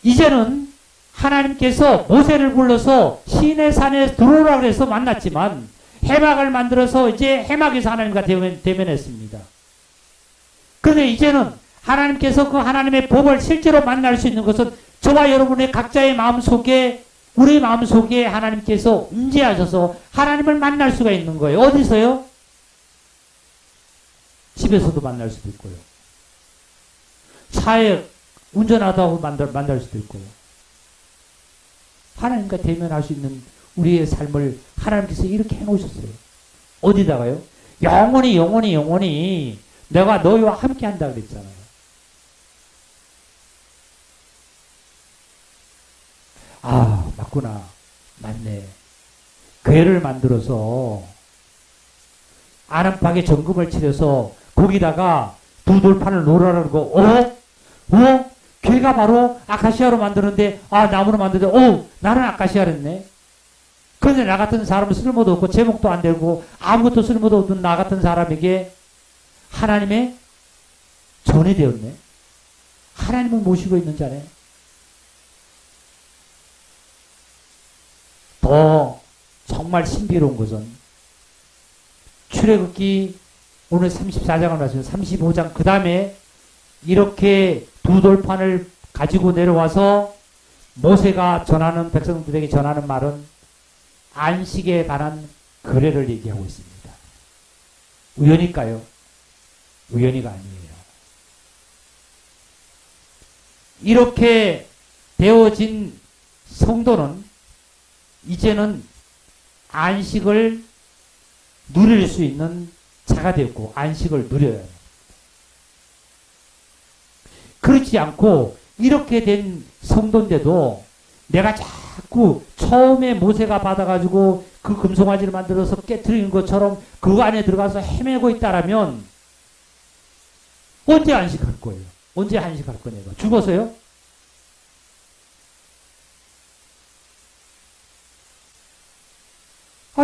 이제는 하나님께서 모세를 불러서 시내산에 들어오라 그래서 만났지만 해막을 만들어서 이제 해막에서 하나님과 대면했습니다. 그런데 이제는 하나님께서 그 하나님의 법을 실제로 만날 수 있는 것은 저와 여러분의 각자의 마음속에 우리 마음속에 하나님께서 임재하셔서 하나님을 만날 수가 있는 거예요. 어디서요? 집에서도 만날 수도 있고요. 차에 운전하다 하고 만날 수도 있고요. 하나님과 대면할 수 있는 우리의 삶을 하나님께서 이렇게 해놓으셨어요. 어디다가요? 영원히 내가 너희와 함께 한다 그랬잖아요. 아, 맞구나. 맞네. 괴를 만들어서 아름하게 정금을 치려서 거기다가 두 돌판을 놓으라고 괴가 바로 아카시아로 만드는데 나무로 만드는데 나는 아카시아랬네. 그런데 나 같은 사람은 쓸모도 없고 제목도 안 되고 아무것도 쓸모도 없는 나 같은 사람에게 하나님의 전이 되었네. 하나님을 모시고 있는 자네. 더 정말 신비로운 것은 출애굽기 오늘 34장을 말씀 35장 그 다음에 이렇게 두 돌판을 가지고 내려와서 모세가 전하는 백성들에게 전하는 말은 안식에 관한 거래를 얘기하고 있습니다. 우연일까요? 우연이가 아니에요. 이렇게 되어진 성도는 이제는 안식을 누릴 수 있는 자가 되었고 안식을 누려야 해요. 그렇지 않고 이렇게 된 성도인데도 내가 자꾸 처음에 모세가 받아가지고 그 금송아지를 만들어서 깨트리는 것처럼 그 안에 들어가서 헤매고 있다라면 언제 안식할 거예요? 언제 안식할 거냐고. 죽어서요?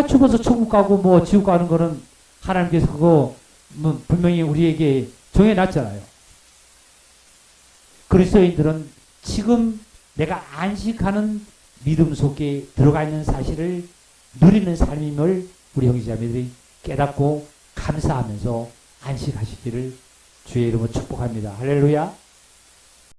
죽어서 천국 가고 뭐 지옥 가는 거는 하나님께서 그거 분명히 우리에게 정해놨잖아요. 그리스도인들은 지금 내가 안식하는 믿음 속에 들어가 있는 사실을 누리는 삶임을 우리 형제자매들이 깨닫고 감사하면서 안식하시기를 주의 이름으로 축복합니다. 할렐루야.